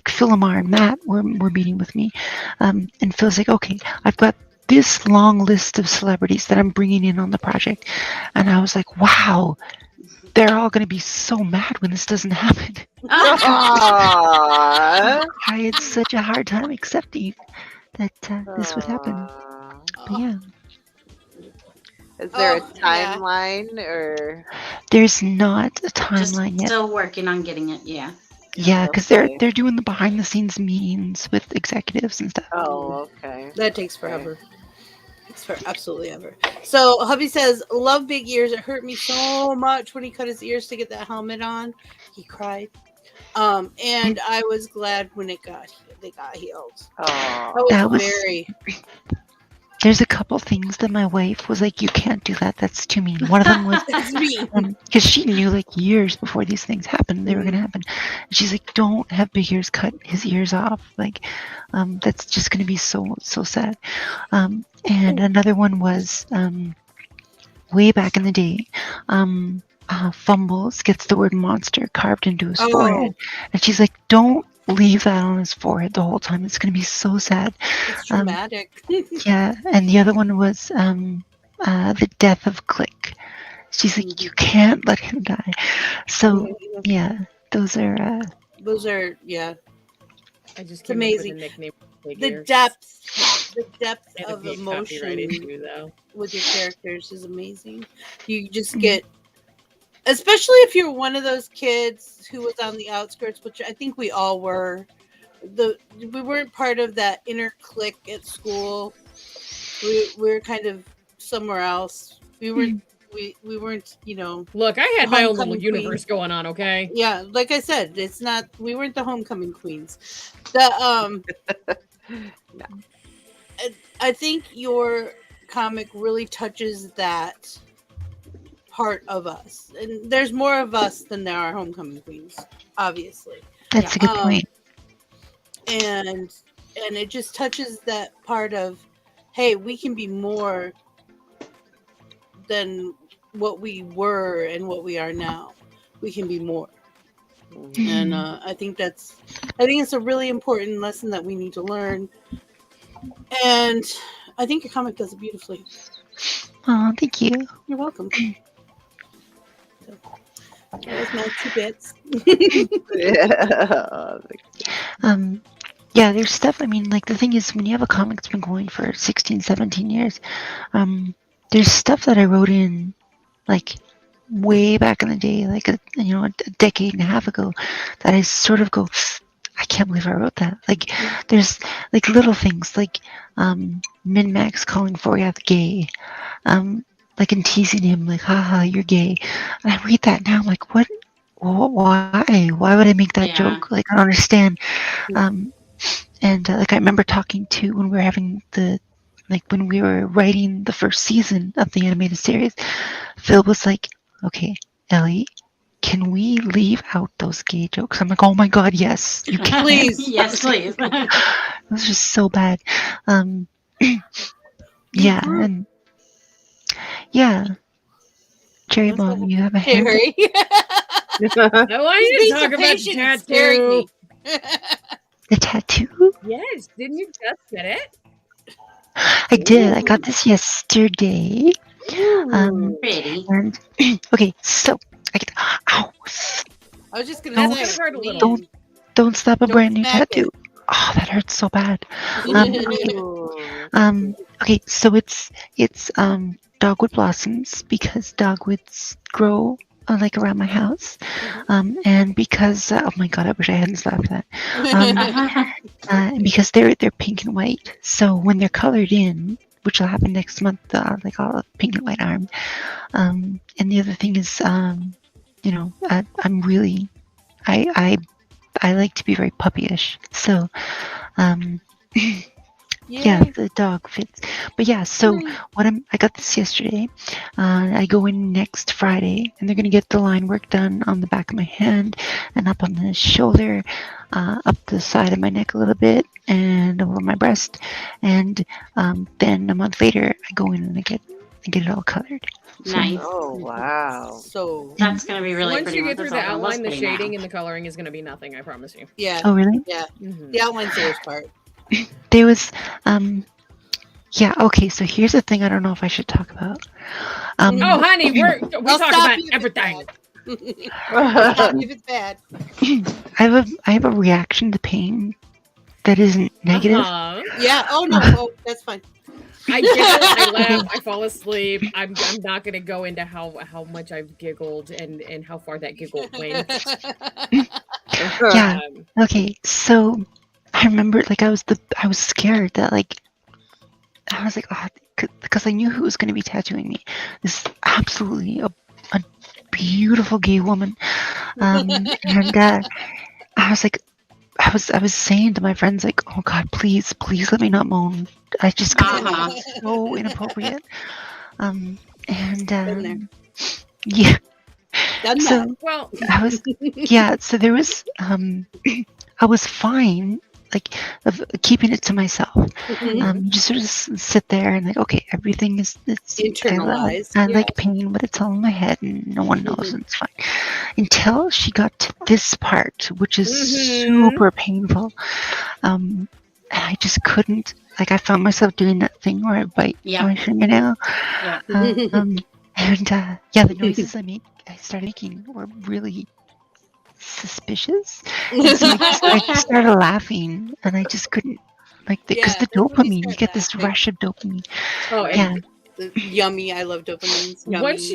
Phil Lamar and Matt were meeting with me, and Phil's like, okay, I've got this long list of celebrities that I'm bringing in on the project, and I was like, wow. They're all going to be so mad when this doesn't happen. I had such a hard time accepting that this would happen. But yeah. Is there a timeline or? There's not a timeline yet. Still working on getting it. Yeah. Yeah, because they're doing the behind the scenes meetings with executives and stuff. Oh, okay. That takes forever. It's for absolutely ever. So hubby says, love big ears. It hurt me so much when he cut his ears to get that helmet on. He cried. And I was glad when they got healed. Oh, that was very. There's a couple things that my wife was like, you can't do that. That's too mean. One of them was because she knew like years before these things happened, they were going to happen. And she's like, don't have Big Ears cut his ears off. Like, that's just going to be so sad. And another one was way back in the day. Fumbles gets the word monster carved into his forehead. And she's like, don't leave that on his forehead the whole time. It's going to be so sad. It's dramatic. Yeah, and the other one was the death of Click. She's like, you can't let him die. So yeah, those are yeah. I just it's amazing. The depth of emotion with your characters is amazing. You just get. Especially if you're one of those kids who was on the outskirts, which I think we all were. We weren't part of that inner clique at school. We were kind of somewhere else. We weren't, Look, I had my own little universe going on, okay? Yeah, like I said, it's not. We weren't the homecoming queens. The I think your comic really touches that part of us, and there's more of us than there are homecoming queens, obviously. That's a good point. And it just touches that part of, hey, we can be more than what we were and what we are now. We can be more. And I think it's a really important lesson that we need to learn, and I think your comic does it beautifully. Oh, thank you. You're welcome. That was my 2 bits. Yeah, there's stuff. I mean, like the thing is, when you have a comic that's been going for 16, 17 years, there's stuff that I wrote in, like way back in the day, like a decade and a half ago, that I sort of go, I can't believe I wrote that. Like, there's like little things, like Min-Max calling Foriath gay. Like, and teasing him, like, haha, you're gay. And I read that now, I'm like, what? Why? Why would I make that joke? Like, I don't understand. Like, I remember talking to, when we were having when we were writing the first season of the animated series, Phil was like, okay, Ellie, can we leave out those gay jokes? I'm like, oh my God, yes, you can. Please. Yes, please. It was just so bad. Yeah. Cherry Bomb, you have a hand. Cherry. I want you to talk about the tattoo. The tattoo? Yes, didn't you just get it? I did. I got this yesterday. Pretty. And okay, so I get. Ow! I was just gonna say, don't stop a brand new tattoo. Oh, that hurts so bad. Okay, so it's dogwood blossoms, because dogwoods grow like around my house, and because oh my God, I wish I hadn't slapped that. Because they're pink and white, so when they're colored in, which will happen next month, like all pink and white arm. And the other thing is I'm really, I like to be very puppyish. So, yeah, the dog fits. But yeah, so I got this yesterday. I go in next Friday, and they're gonna get the line work done on the back of my hand, and up on the shoulder, up the side of my neck a little bit, and over my breast. And then a month later, I go in and I get it all colored. So, Nice. Oh wow! So That's going to be really Once pretty. you get through the That's all outline, the publicity now. shading, and the coloring is going to be nothing. I promise you. yeah. Oh, really? Yeah. Mhm. The outline's the worst part. There was, yeah. Okay, so here's the thing. I don't know if I should talk about. Oh, honey, we I'll talk stop about you if it's everything. I'll stop you if it's bad. I have a reaction to pain that isn't negative. Uh-huh. Yeah. Oh no. Oh, that's fine. I giggle, I laugh, I fall asleep. I'm not gonna go into how much I've giggled and how far that giggle went. Yeah. Okay. So I remember, like, I was scared that, like, I was like, oh, because I knew who was going to be tattooing me. This absolutely a beautiful gay woman, and I was like, I was saying to my friends, like, oh God, please let me not moan. I just it's so inappropriate. Yeah. Done So that. Well, I was, yeah. So there was, I was fine, like, of keeping it to myself. Just sort of sit there and, like, okay, everything is Internalized, I yeah. like pain, but it's all in my head and no one knows, and it's fine. Until she got to this part, which is super painful, and I just couldn't. Like, I found myself doing that thing where I bite my fingernail. Yeah. Yeah, the noises I started making were really suspicious. And so I just started laughing, and I just couldn't, like, because the dopamine, you get this rush of dopamine. Oh, Yeah. Yummy. I love dopamine. Yummy. Once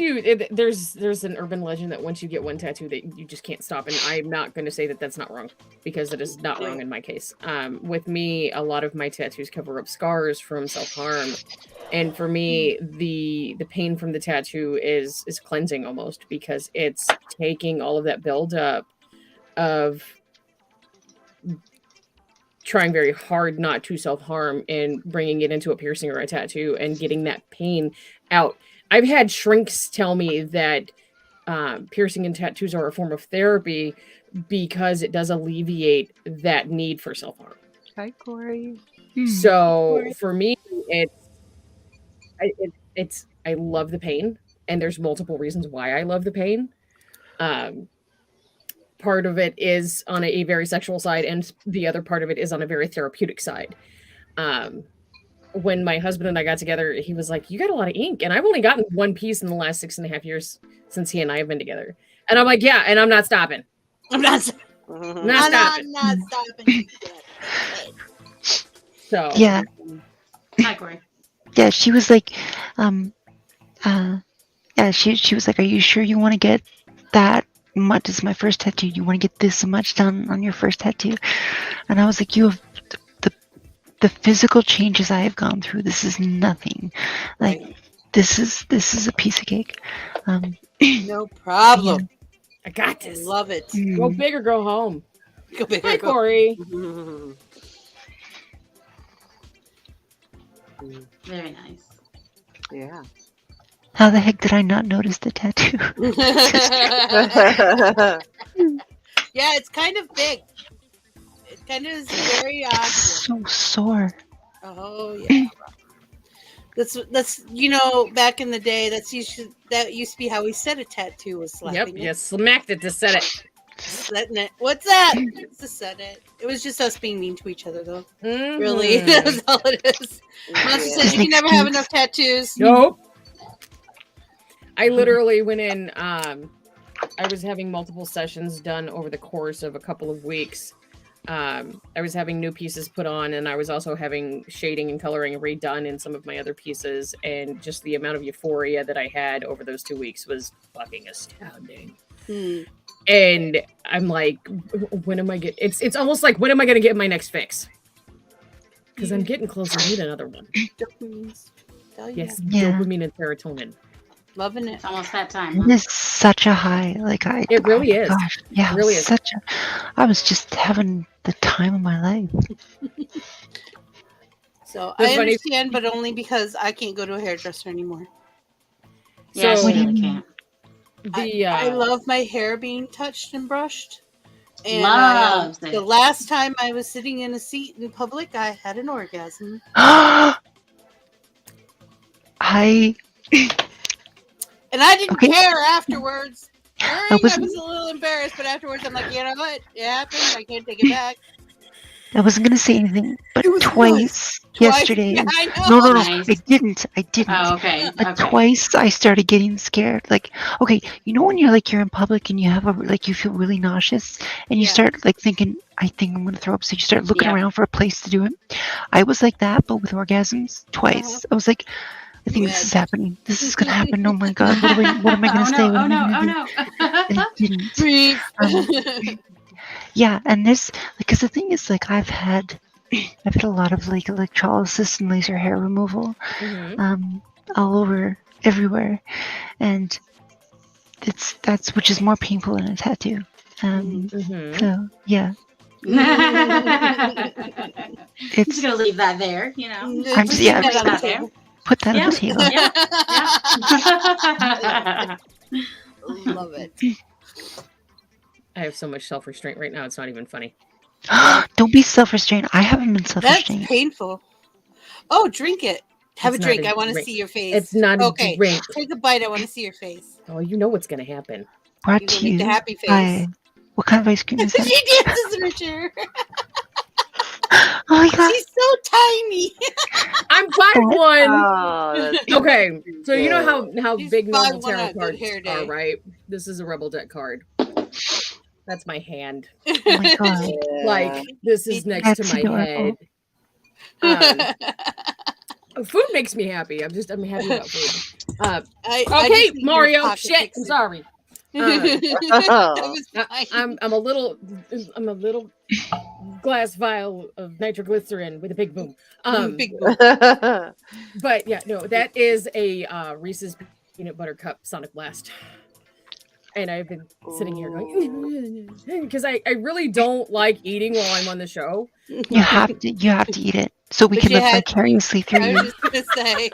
there's an urban legend that once you get one tattoo that you just can't stop, and I'm not going to say that that's not wrong, because it is not wrong in my case. With me, a lot of my tattoos cover up scars from self-harm, and for me, the pain from the tattoo is cleansing almost, because it's taking all of that buildup of trying very hard not to self-harm and bringing it into a piercing or a tattoo and getting that pain out. I've had shrinks tell me that piercing and tattoos are a form of therapy because it does alleviate that need for self-harm. Hi, Corey. So for me, I love the pain, and there's multiple reasons why I love the pain. Part of it is on a very sexual side, and the other part of it is on a very therapeutic side. When my husband and I got together, he was like, "You got a lot of ink," and I've only gotten one piece in the last 6.5 years since he and I have been together. And I'm like, "Yeah," and I'm not stopping. I'm not stopping. I'm not stopping. So Yeah. Hi, Corey. Yeah, she was like, yeah, she was like, are you sure you want to get that much? This is my first tattoo. You want to get this much done on your first tattoo? And I was like, you have the physical changes I have gone through. This is nothing. Like, this is a piece of cake. No problem. I got this. Love it. Go big or go home. Go big. Hi, Corey. Very nice. Yeah. How the heck did I not notice the tattoo? Yeah, it's kind of big. It kind of is very odd. So sore. Oh yeah. That's back in the day, that used to be how we said a tattoo was slapping. Yep, you smacked it to set it. Setting it. What's that? It's to set it. It was just us being mean to each other, though. Really, that's all it is. Monster says you can never have enough tattoos. Nope. I literally went in. I was having multiple sessions done over the course of a couple of weeks. I was having new pieces put on, and I was also having shading and coloring redone in some of my other pieces. And just the amount of euphoria that I had over those 2 weeks was fucking astounding. And I'm like, when am I get? It's almost like, when am I going to get my next fix? Because I'm getting close. I need another one. Dopamine. Yes, Yeah. dopamine and serotonin. Loving it. It's almost that time. It is such a high. Like It really is. Gosh, yeah, It really is. such a. I was just having the time of my life. So That's I funny. understand, but only because I can't go to a hairdresser anymore. Yeah, So- she really can't. I love my hair being touched and brushed. And Loves it. the last time I was sitting in a seat in public, I had an orgasm. I And I didn't Okay. care afterwards. During, I was wasn't- a little embarrassed, but afterwards, I'm like, you know what? It happened. I can't take it back. I wasn't gonna say anything, but It was twice Twice. yesterday. Yeah, I know. No, Nice. I didn't. Oh, okay. But Okay. twice I started getting scared. Like, okay, you know when you're in public and you have you feel really nauseous and you Yeah. start like thinking, I think I'm gonna throw up. So you start looking Yeah. around for a place to do it. I was like that, but with orgasms twice. I was like, I think this is happening. This is gonna happen. Oh my god, what am I gonna Oh say? no! What Oh am I no! gonna Oh do? no! And it didn't. Breathe. Yeah, and this because the thing is like I've had a lot of like electrolysis and laser hair removal all over everywhere, and that's which is more painful than a tattoo. So yeah, I'm just gonna leave that there. You know, I'm just, yeah, Put just that there. put that on Yeah. the table. Yeah. Love it. I have so much self-restraint right now. It's not even funny. Don't be self-restrained. I haven't been That's self-restrained. painful. Oh, drink it. Have It's a not drink. a I want to drink. see your face. It's not a okay. drink. Take a bite. I want to see your face. Oh, you know what's gonna happen. Brought You to gonna make you the happy face. by what kind of ice cream is that? She dances in her chair. Oh my god! She's so tiny. I'm 5'1". Oh, that's Okay, so you know how She's big normal 5'1" tarot on a good cards hair are, day. right? This is a rebel deck card. That's my hand. Oh my god! Like this is next That's to my adorable. head. Food makes me happy. I'm happy about food. I Okay, just need your Mario. pocket Shit. fix I'm it. sorry. That was fine. I'm a little glass vial of nitroglycerin with a big boom. Big boom. But yeah, no, that is a Reese's peanut butter cup Sonic Blast. And I've been sitting here going because I really don't like eating while I'm on the show. You have to eat it so we But can you live had- vicariously through I you. was just gonna say.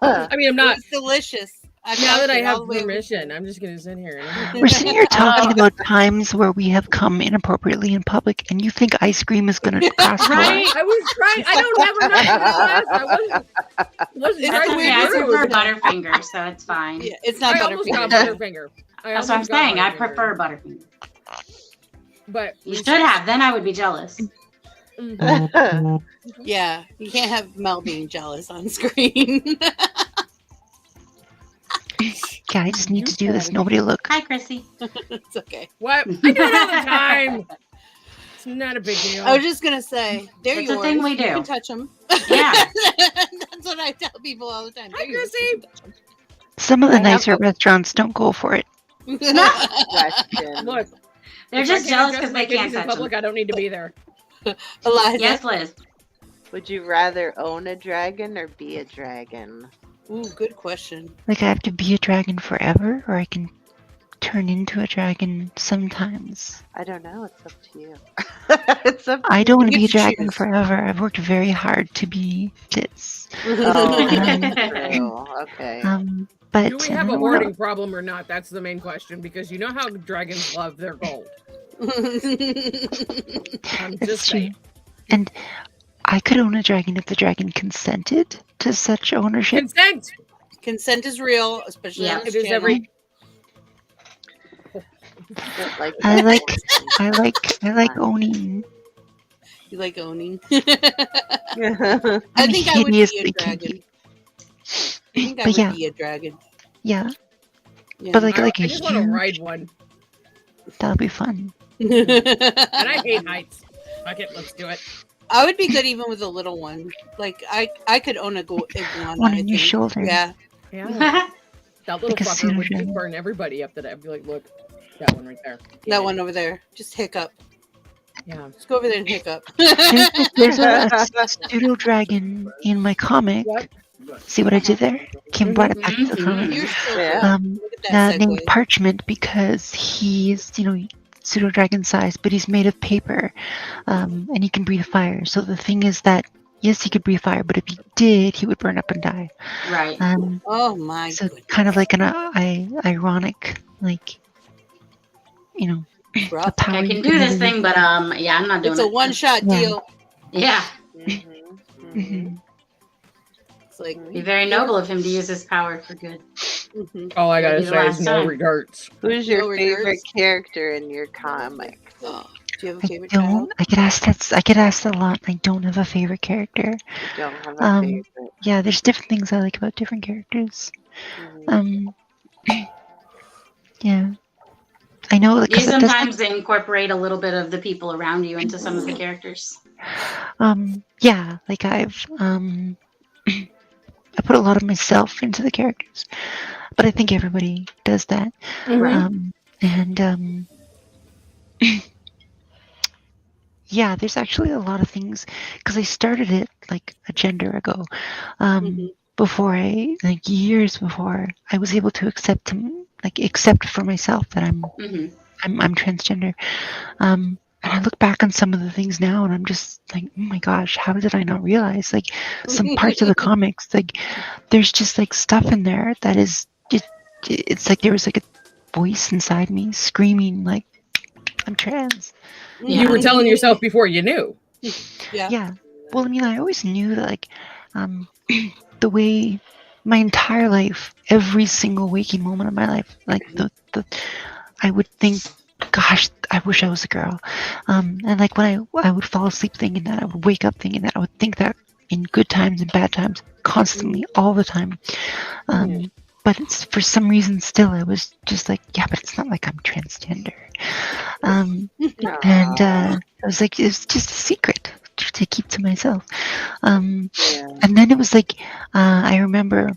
I mean, I'm not. It's delicious. I've Now that got I it all have the way over- permission, I'm just gonna sit here. And We're sitting here talking about times where we have come inappropriately in public, and you think ice cream is going to cross the line? Right? I was trying. I don't have enough glass. I wasn't It's trying the to way be Okay, I prefer rude. Butterfinger, so it's fine. Yeah, it's not I almost got Butterfinger. Butterfinger. That's what I'm saying. I prefer Butterfinger. But You should have. Then I would be jealous. Yeah, you can't have Mel being jealous on screen. Yeah, I just need to do this. Nobody look. Hi, Chrissy. It's okay. What? I do it all the time. It's not a big deal. I was just gonna say, they're It's yours. a thing we You do. can touch them. Yeah. That's what I tell people all the time. Hi, They're yours. Chrissy. Some of the I have nicer a- restaurants don't go for it. Question. Look, They're if just I jealous can't because they address my can't kiddies in touch public. them. I don't need to be there. Eliza. Yes, Liz. Would you rather own a dragon or be a dragon? Ooh, good question. Like I have to be a dragon forever, or I can turn into a dragon sometimes. I don't know. It's up to you. It's up to I don't want to You be a get to dragon choose. forever. I've worked very hard to be this. Oh, true. Okay. But Do we I have a don't know. hoarding problem or not? That's the main question because you know how dragons love their gold. I'm That's just true. saying. And I could own a dragon if the dragon consented to such ownership. Consent. Consent is real, especially Yeah, on this It is channel. every. Like I like owning. You like owning. I I think I would be a hideously dragon. kinky. I think I But would yeah. be a dragon. Yeah, Yeah. but like I a just want to huge, ride one, that'll be fun. and I hate heights. Fuck it, let's do it. I would be good even with a little one. Like I could own a iguana. One I on your think. shoulder. Yeah. Yeah, that little Like a fucker would pseudodragon. just burn everybody up. That I'd be like, look, that one right there. That one over there. Just hiccup. Yeah. Just go over there and hiccup. There's a pseudo dragon in my comic What? See what I did there? Kim brought it back to the comic. You're so good. Look at that Named segue. Parchment because he's, pseudo dragon sized, but he's made of paper, and he can breathe fire. So the thing is that yes, he could breathe fire, but if he did, he would burn up and die. Right. Oh my So goodness. kind of like an ironic, like, a power I you can could do this never thing, but yeah, I'm not doing It's a it. one-shot Yeah. deal. Yeah. It's like Be very noble of him to use his power for good. All I gotta Maybe the say is last no time. regrets. Who's your No favorite regrets? character in your comic? Oh, do you have a I favorite child? don't. I get asked that. I get asked a lot. I don't have a favorite character. You don't have a favorite. Yeah, there's different things I like about different characters. Yeah, I know. You Because sometimes incorporate a little bit of the people around you into some of the characters. yeah, like I've I put a lot of myself into the characters, but I think everybody does that. And yeah, there's actually a lot of things because I started it like a gender ago. Before like years before I was able to accept for myself that I'm transgender. And I look back on some of the things now and I'm just like, oh my gosh, how did I not realize? Like some parts of the comics, like there's just like stuff in there that is it's like there was like a voice inside me screaming like I'm trans. You were telling yourself before you knew. Yeah. Well, I mean, I always knew that, like, the way my entire life, every single waking moment of my life, like I would think, gosh, I wish I was a girl. And like when I would fall asleep thinking that, I would wake up thinking that, I would think that in good times and bad times, constantly, all the time. But it's, for some reason, still, I was just like, yeah, but it's not like I'm transgender. And I was like, it's just a secret to keep to myself. And then it was like, I remember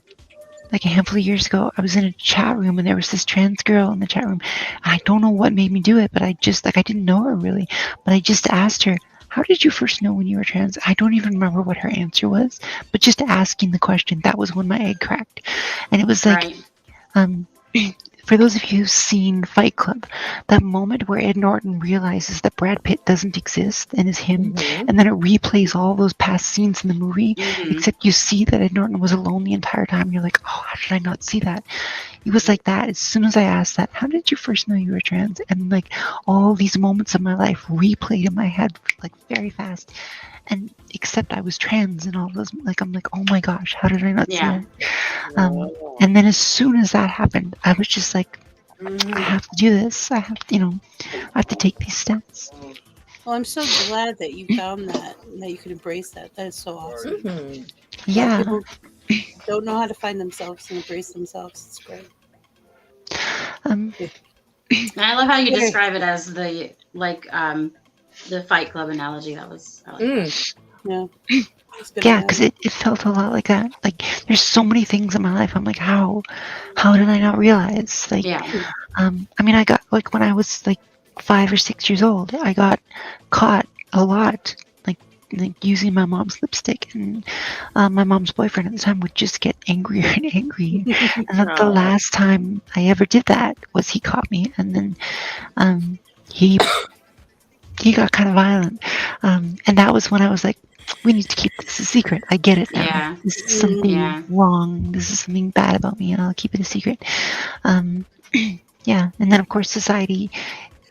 like a handful of years ago, I was in a chat room and there was this trans girl in the chat room. I don't know what made me do it, but I just, like, I didn't know her really, but I just asked her, how did you first know when you were trans? I don't even remember what her answer was, but just asking the question, that was when my egg cracked. And it was like, for those of you who've seen Fight Club, that moment where Ed Norton realizes that Brad Pitt doesn't exist and is him, and then it replays all those past scenes in the movie, except you see that Ed Norton was alone the entire time. You're like, oh, how did I not see that? It was like that. As soon as I asked that, how did you first know you were trans? And like all these moments of my life replayed in my head like very fast. And except I was trans and all those, like, I'm like, oh my gosh, how did I not see that? And then as soon as that happened, I was just like, I have to do this. I have to take these steps. Well, I'm so glad that you found that and that you could embrace that. That is so awesome. Yeah. People don't know how to find themselves and embrace themselves. It's great. And I love how you describe it as the Fight Club analogy. That was yeah. Yeah, because it felt a lot like that. Like, there's so many things in my life. I'm like, how did I not realize? Like, I mean, I got, like, when I was like 5 or 6 years old, I got caught a lot, like using my mom's lipstick, and my mom's boyfriend at the time would just get angrier and angry. And the last time I ever did that was he caught me, and then he got kind of violent, and that was when I was like, we need to keep this a secret. I get it now. Yeah. This is something wrong. This is something bad about me, and I'll keep it a secret. Yeah, and then of course society.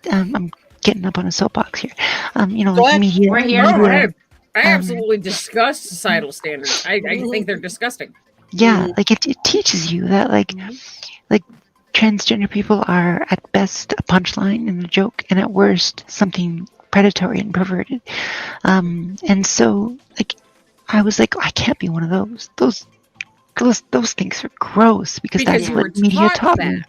I'm getting up on a soapbox here. Like media. We're here. Media, I absolutely disgust societal standards. I think they're disgusting. Yeah, like it teaches you that like transgender people are at best a punchline and a joke, and at worst something predatory and perverted. And so like I was like, I can't be one of those. Those things are gross because that's what media taught me.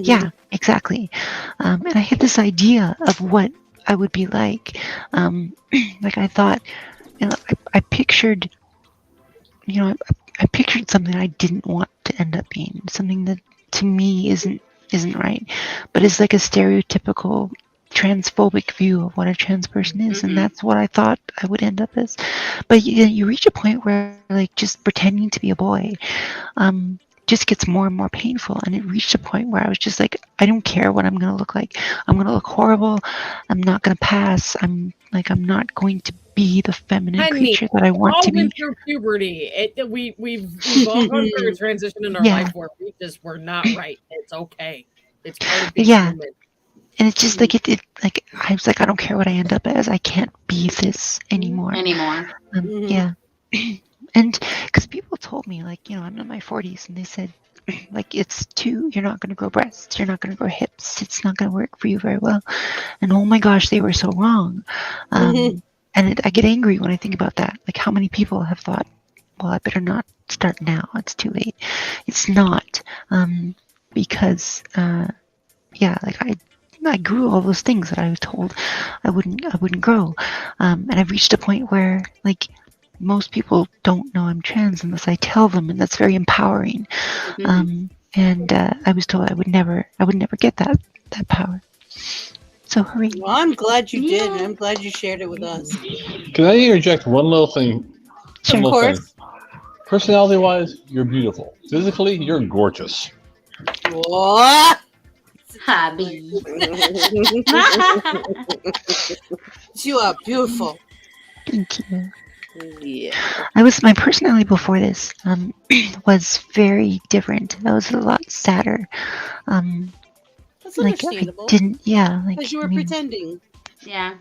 Yeah, exactly. And I had this idea of what I would be like. Like I thought, I pictured, I pictured something I didn't want to end up being, something that to me isn't right, but is like a stereotypical transphobic view of what a trans person is, and that's what I thought I would end up as. But you reach a point where like just pretending to be a boy just gets more and more painful, and it reached a point where I was just like, I don't care what I'm gonna look like. I'm gonna look horrible. I'm not gonna pass. I'm not going to be the feminine creature that I want to be. All went through puberty. We've all gone through a transition in our life where we just were not right. It's okay. It's part of being human. And it's just like it like I was like, I don't care what I end up as. I can't be this anymore. Yeah. And because people told me, like, you know, I'm in my 40s, and they said, like, you're not going to grow breasts, you're not going to grow hips, it's not going to work for you very well. And oh my gosh, they were so wrong. And I get angry when I think about that. Like, how many people have thought, well, I better not start now, it's too late. It's not. Because, like I grew all those things that I was told I wouldn't grow. And I've reached a point where, like, most people don't know I'm trans unless I tell them, and that's very empowering. And I was told I would never get that power. So hooray! Well, I'm glad you did, and I'm glad you shared it with us. Can I interject one little thing? Of course. Personality-wise, you're beautiful. Physically, you're gorgeous. What? Hobby. You are beautiful. Thank you. Yeah. My personality before this was very different. I was a lot sadder. That's understandable. Because you were pretending. Yeah.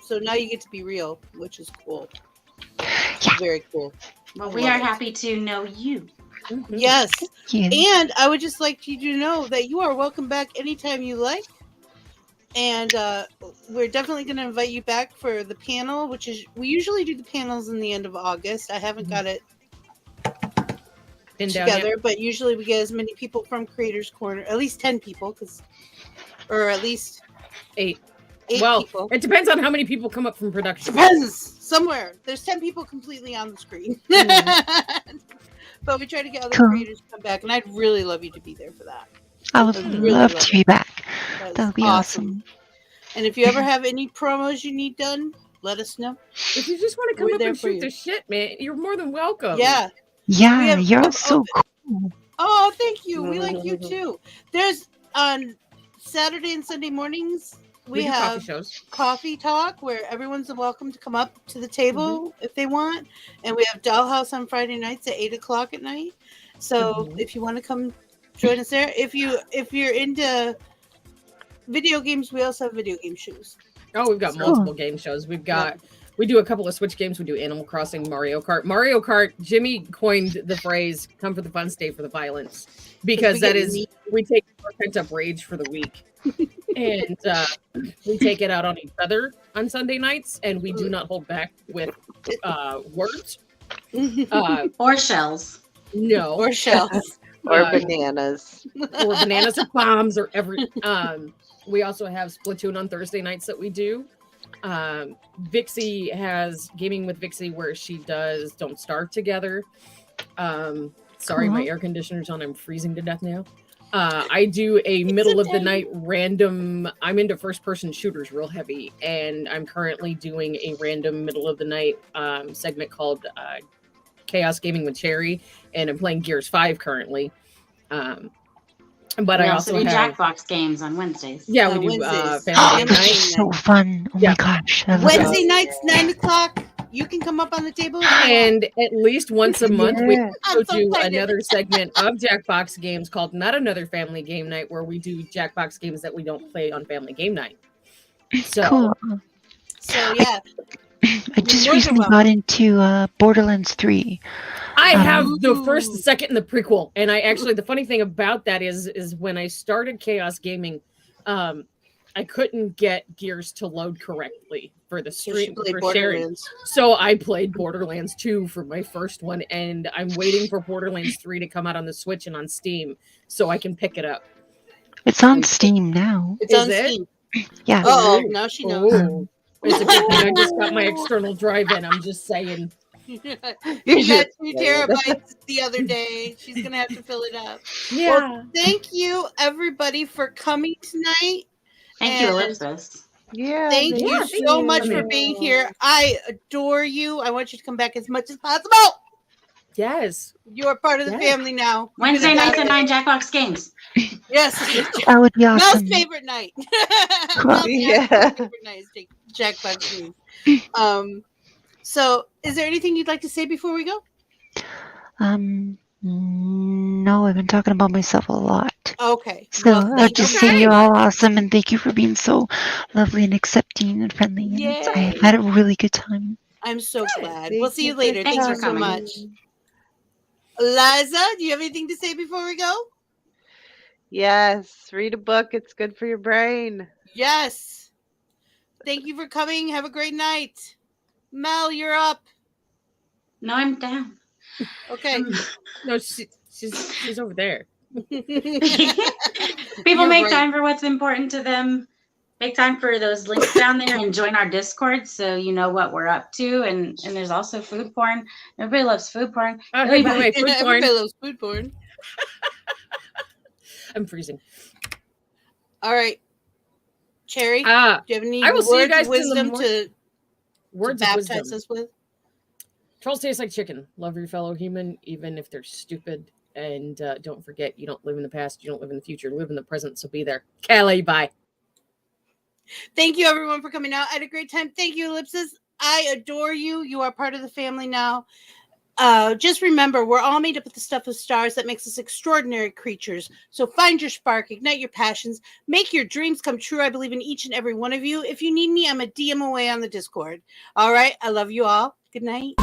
So now you get to be real, which is cool. Yeah. Very cool. Well, we are happy to know you. Yes. And I would just like you to know that you are welcome back anytime you like. And we're definitely going to invite you back for the panel, which is, we usually do the panels in the end of August. I haven't got it together, but usually we get as many people from Creators Corner, at least 10 people, or at least 8 people. It depends on how many people come up from production. Depends. Somewhere. There's 10 people completely on the screen. But we try to get other creators to come back, and I'd really love you to be there for that. I would love to be back. That would be awesome. And if you ever have any promos you need done, let us know. If you just want to come up and shoot the shit, man, you're more than welcome. Yeah. Yeah, you're so cool. Oh, thank you. We like you too. There's on Saturday and Sunday mornings, we have coffee shows. Coffee talk where everyone's welcome to come up to the table if they want. And we have Dollhouse on Friday nights at 8:00 at night. So if you want to come join us there. If you're into video games, we also have video game shows. Oh, we've got multiple game shows. We do a couple of Switch games. We do Animal Crossing, Mario Kart. Mario Kart, Jimmy coined the phrase, come for the fun, stay for the violence. Because that is, we take our pent up rage for the week. And we take it out on each other on Sunday nights, and we do not hold back with words. Or shells. No. Or shells. Or bananas. Or bananas or bombs or every. We also have Splatoon on Thursday nights that we do. Vixie has Gaming with Vixie where she does Don't Starve Together. Sorry, my air conditioner's on. I'm freezing to death now. I do a middle of the night random. I'm into first person shooters real heavy, and I'm currently doing a random middle of the night segment called Chaos Gaming with Cherry, and I'm playing Gears 5 currently. But we I also do have Jackbox games on Wednesdays. Yeah, we do family game night. So fun! Oh my gosh! Wednesday nights, 9:00. You can come up on the table. And at least once a month, we also do another segment of Jackbox games called Not Another Family Game Night, where we do Jackbox games that we don't play on Family Game Night. So, cool. So yeah. I just recently got into Borderlands 3. I have the first, the second, and the prequel. And I actually, the funny thing about that is when I started Chaos Gaming, I couldn't get Gears to load correctly for the stream for sharing. So I played Borderlands 2 for my first one, and I'm waiting for Borderlands 3 to come out on the Switch and on Steam so I can pick it up. It's on Steam now. It's on Steam. Yeah. Oh, now she knows. Oh. It's a good thing I just got my external drive in. I'm just saying. You got 2 terabytes the other day. She's going to have to fill it up. Yeah. Well, thank you, everybody, for coming tonight. Thank you, And Ellipsis. Yeah. Thank you so much for being here. I adore you. I want you to come back as much as possible. Yes. You are part of the family now. Wednesday nights at 9 Jackbox Games. Yes. That would be awesome. Mel's favorite night. Mel's favorite night is Jackbox Games. So, is there anything you'd like to say before we go? No, I've been talking about myself a lot. Okay. So Well, I'll just say you're all awesome and thank you for being so lovely and accepting and friendly. And I've had a really good time. I'm so glad. Thank We'll see you you for later. Thank you Thanks for so coming. much. Liza, do you have anything to say before we go? Yes. Read a book. It's good for your brain. Yes. Thank you for coming. Have a great night. Mel, you're up. No, I'm down. Okay. No, she's over there. People make time for what's important to them. Make time for those links down there and join our Discord so you know what we're up to. And there's also food porn. Everybody loves food porn. Oh, hey, by the way, food porn. Everybody loves food porn. I'm freezing. All right. Cherry, do you have any I will words see you guys of in the wisdom morning. to Words of baptize wisdom. us with? Trolls taste like chicken. Love your fellow human, even if they're stupid. And don't forget, you don't live in the past, you don't live in the future, live in the present, so be there. Calais, bye. Thank you, everyone, for coming out. I had a great time. Thank you, Ellipsis. I adore you. You are part of the family now. Just remember, we're all made up of the stuff of stars that makes us extraordinary creatures. So find your spark, ignite your passions, make your dreams come true. I believe in each and every one of you. If you need me, I'm a DM away on the Discord. All right. I love you all. Good night.